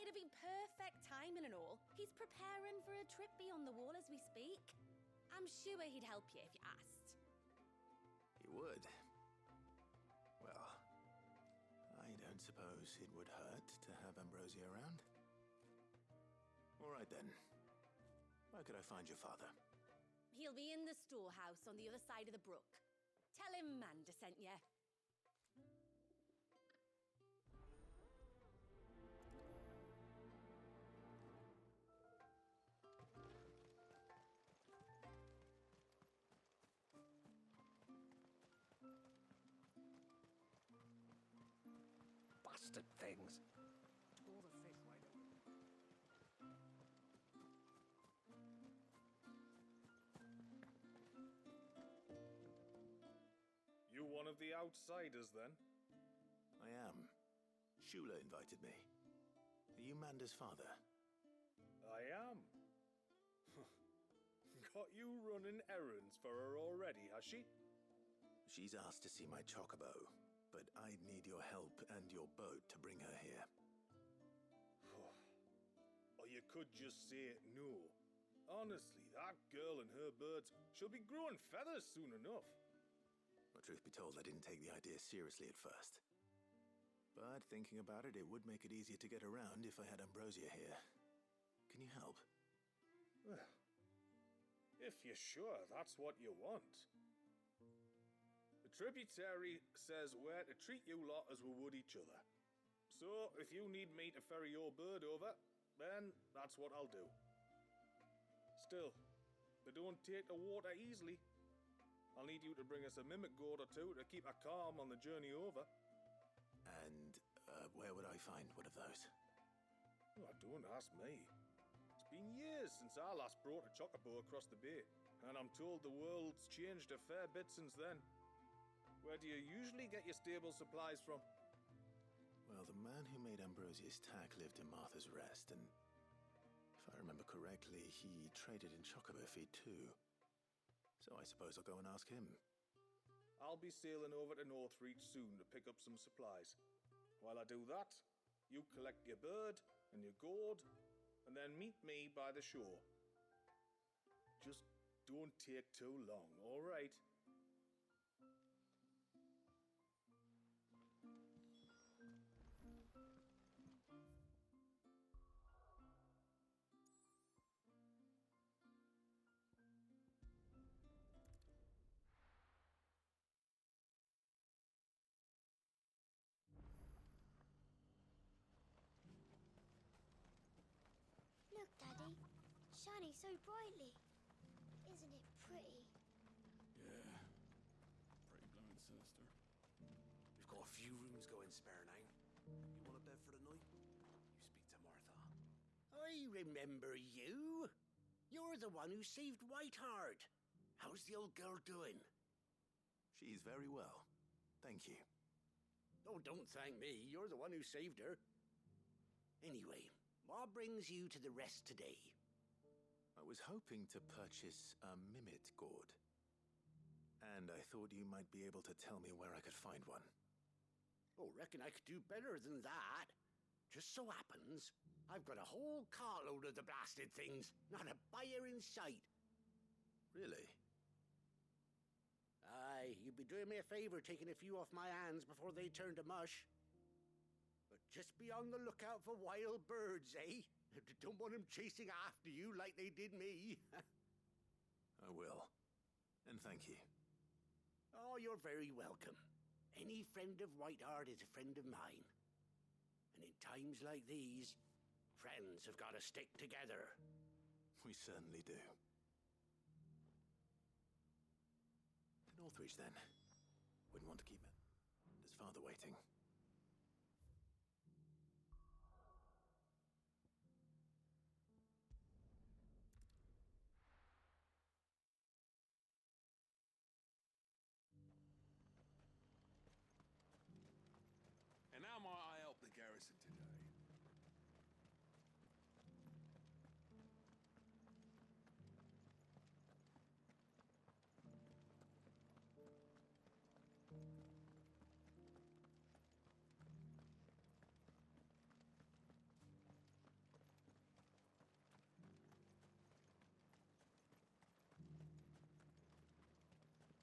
Speaker 6: It'd be perfect timing and all. He's preparing for a trip beyond the wall as we speak. I'm sure he'd help you if you asked.
Speaker 2: He would. Well, I don't suppose it would hurt to have Ambrosia around. All right then. Where could I find your father?
Speaker 6: He'll be in the storehouse on the other side of the brook. Tell him Manda sent you.
Speaker 12: Bastard things. All the fish right over.
Speaker 15: You one of the outsiders, then?
Speaker 2: I am. Shula invited me. Are you Manda's father?
Speaker 15: I am. Got you running errands for her already, has she?
Speaker 2: She's asked to see my chocobo, but I'd need your help and your boat to bring her here.
Speaker 15: Or you could just say no. Honestly, that girl and her birds, she'll be growing feathers soon enough.
Speaker 2: Well, truth be told, I didn't take the idea seriously at first. But thinking about it, it would make it easier to get around if I had Ambrosia here. Can you help?
Speaker 15: Well, if you're sure that's what you want. The tributary says we're to treat you lot as we would each other. So, if you need me to ferry your bird over, then that's what I'll do. Still, they don't take the water easily. I'll need you to bring us a mimic gourd or two to keep her calm on the journey over.
Speaker 2: And where would I find one of those?
Speaker 15: Oh, don't ask me. It's been years since I last brought a chocobo across the bay, and I'm told the world's changed a fair bit since then. Where do you usually get your stable supplies from?
Speaker 2: Well, the man who made Ambrosia's tack lived in Martha's Rest, and if I remember correctly, he traded in chocobo feed too. So I suppose I'll go and ask him.
Speaker 15: I'll be sailing over to Northreach soon to pick up some supplies. While I do that, you collect your bird and your gourd, and then meet me by the shore. Just don't take too long, all right?
Speaker 18: Look, Daddy. Shining so brightly. Isn't it pretty?
Speaker 4: Yeah. Pretty blooming sinister.
Speaker 16: We've got a few rooms going spare now. You want a bed for the night? You speak to Martha.
Speaker 19: I remember you. You're the one who saved Whiteheart. How's the old girl doing?
Speaker 2: She's very well. Thank you.
Speaker 19: Oh, don't thank me. You're the one who saved her. Anyway, what brings you to the rest today?
Speaker 2: I was hoping to purchase a mimit gourd. And I thought you might be able to tell me where I could find one.
Speaker 19: Oh, reckon I could do better than that. Just so happens, I've got a whole cartload of the blasted things. Not a buyer in sight.
Speaker 2: Really?
Speaker 19: Aye, you'd be doing me a favor taking a few off my hands before they turn to mush. But just be on the lookout for wild birds, eh? Don't want them chasing after you like they did me.
Speaker 2: I will. And thank you.
Speaker 19: Oh, you're very welcome. Any friend of Whiteheart is a friend of mine. And in times like these, friends have got to stick together.
Speaker 2: We certainly do. To Northreach, then. Wouldn't want to keep his father waiting.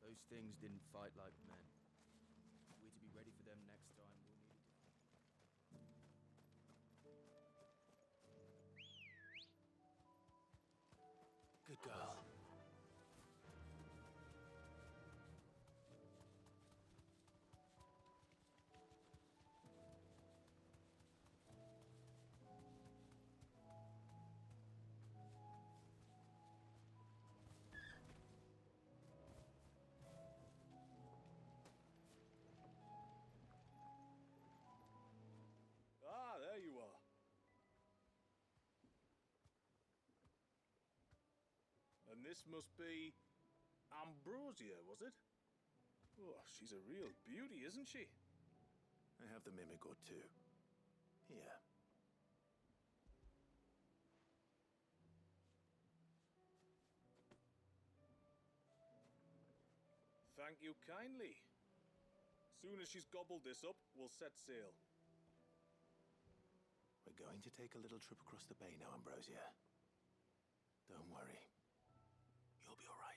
Speaker 20: Those things didn't fight like men. If we're to be ready for them next time, we'll need a
Speaker 2: Good girl.
Speaker 15: Ah, there you are. And this must be Ambrosia, was it? Oh, she's a real beauty, isn't she?
Speaker 2: I have the mimic or two. Here.
Speaker 15: Thank you kindly. Soon as she's gobbled this up, we'll set sail.
Speaker 2: We're going to take a little trip across the bay now, Ambrosia. Don't worry. You'll be all right.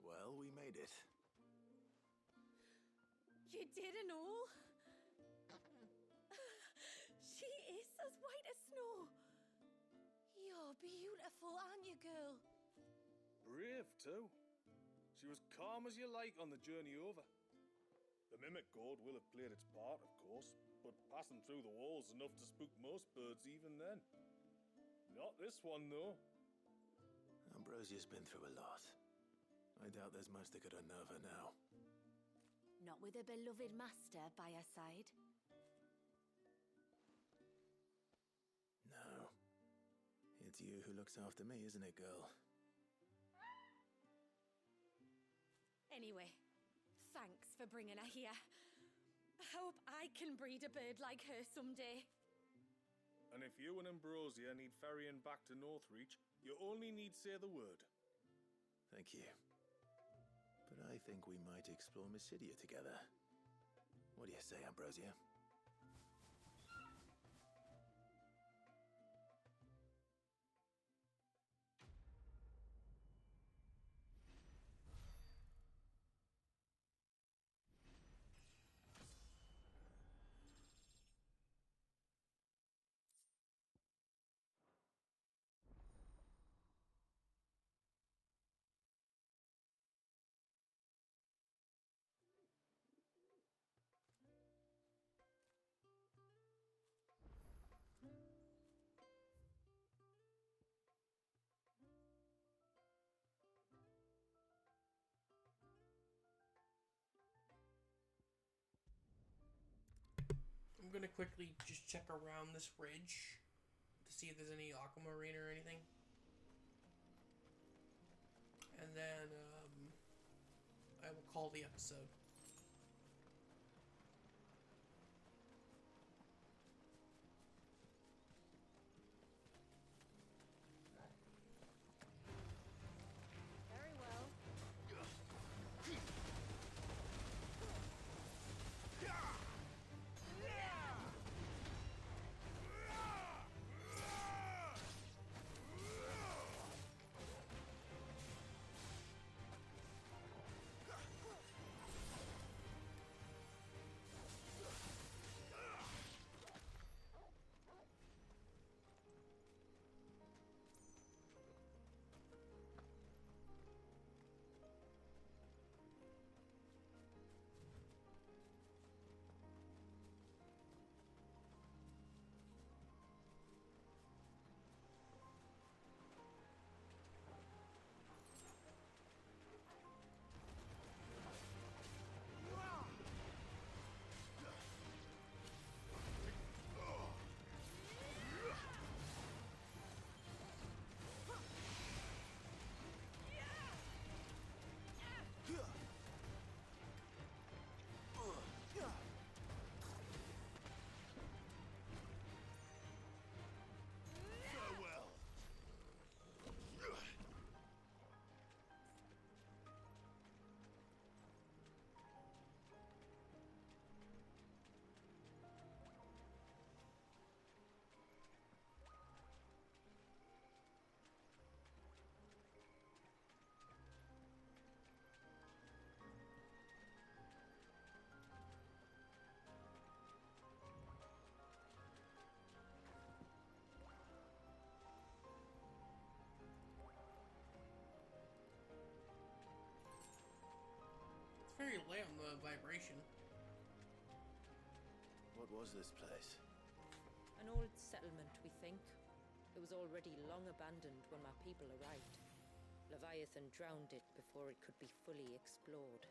Speaker 2: Well, we made it.
Speaker 6: You didn't all? She is as white as snow. You're beautiful, aren't you, girl?
Speaker 15: Brave, too. She was calm as you like on the journey over. The mimic gourd will have played its part, of course, but passing through the walls enough to spook most birds even then. Not this one, though.
Speaker 2: Ambrosia's been through a lot. I doubt there's much that could unnerve her now.
Speaker 6: Not with a beloved master by her side.
Speaker 2: No. It's you who looks after me, isn't it, girl?
Speaker 6: Anyway, thanks for bringing her here. I hope I can breed a bird like her someday.
Speaker 15: And if you and Ambrosia need ferrying back to Northreach, you only need say the word.
Speaker 2: Thank you. But I think we might explore Mysidia together. What do you say, Ambrosia?
Speaker 1: I'm gonna quickly just check around this ridge to see if there's any aquamarine or anything. And then I will call the episode.
Speaker 6: Very well.
Speaker 1: very light on the vibration.
Speaker 2: What was this place?
Speaker 8: An old settlement, we think. It was already long abandoned when my people arrived. Leviathan drowned it before it could be fully explored.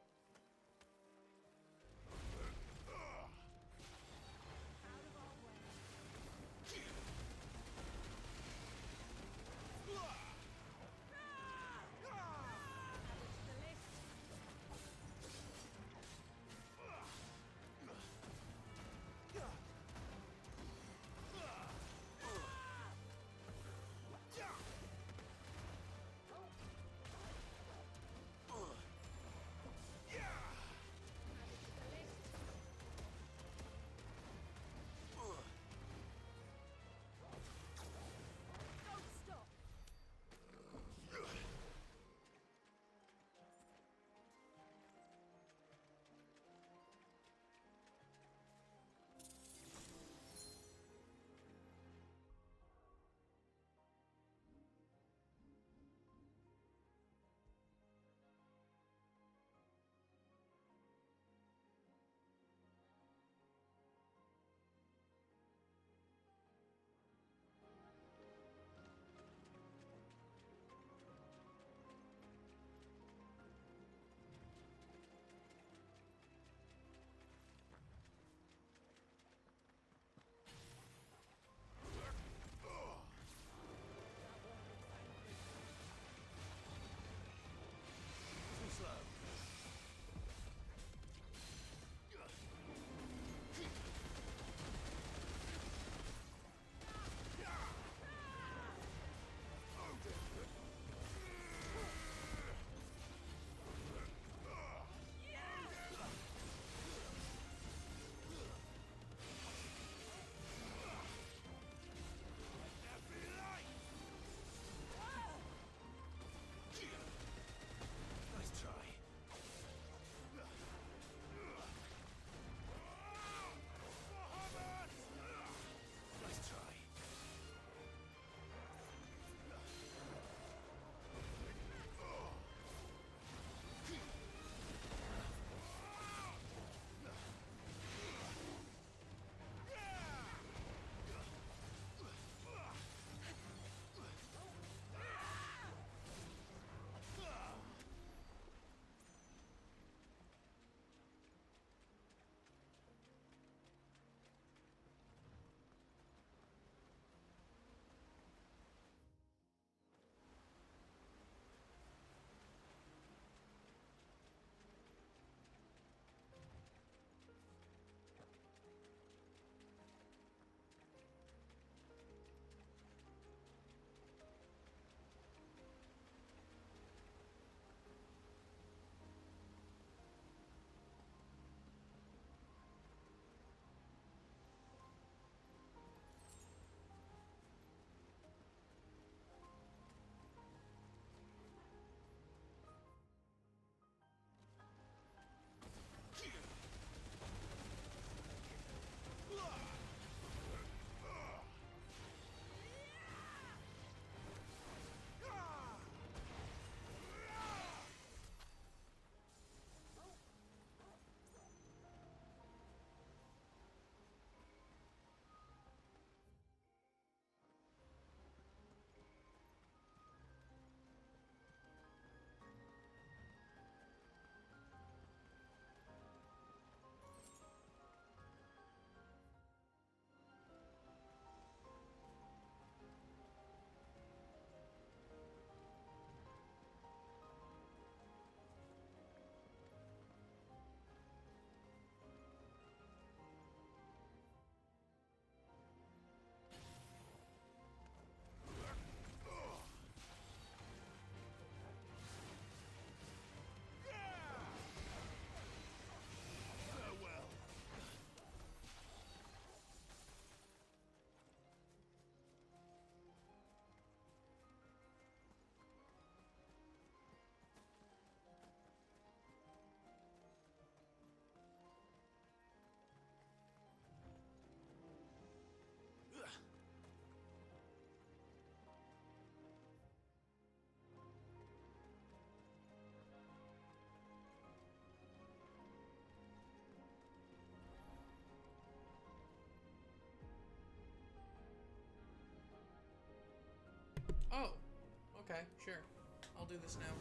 Speaker 1: Okay, sure. I'll do this now.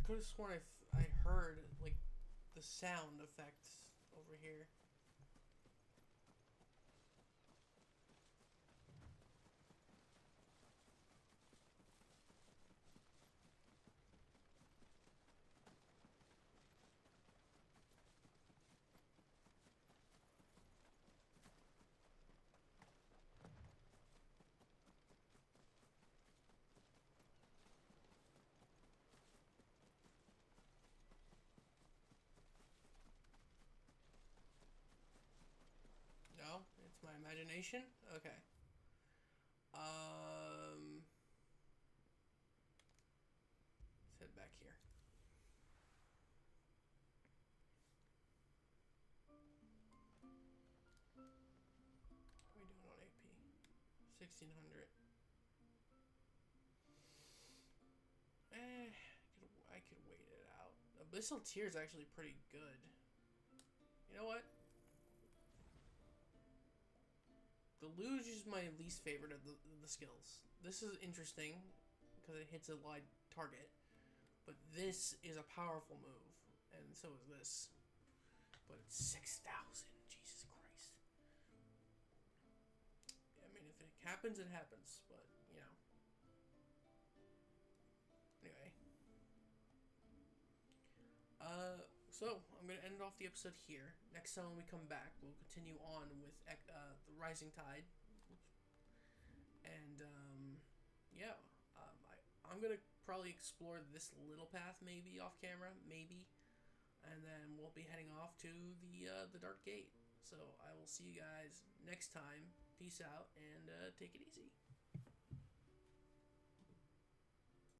Speaker 1: could have sworn I heard like the sound effects over here. No, it's my imagination. Okay. Let's head back here. What are we doing on AP? 1600. I could wait it out. Abyssal Tear is actually pretty good. You know what? The Luge is my least favorite of the skills. This is interesting because it hits a wide target, but this is a powerful move, and so is this. But it's 6,000. Jesus Christ. I mean, if it happens, it happens. But you know. Anyway. So I'm gonna end off the episode here. Next time when we come back, we'll continue on with the Rising Tide, and yeah, I'm gonna probably explore this little path maybe off camera, maybe, and then we'll be heading off to the Dark Gate. So I will see you guys next time. Peace out and take it easy.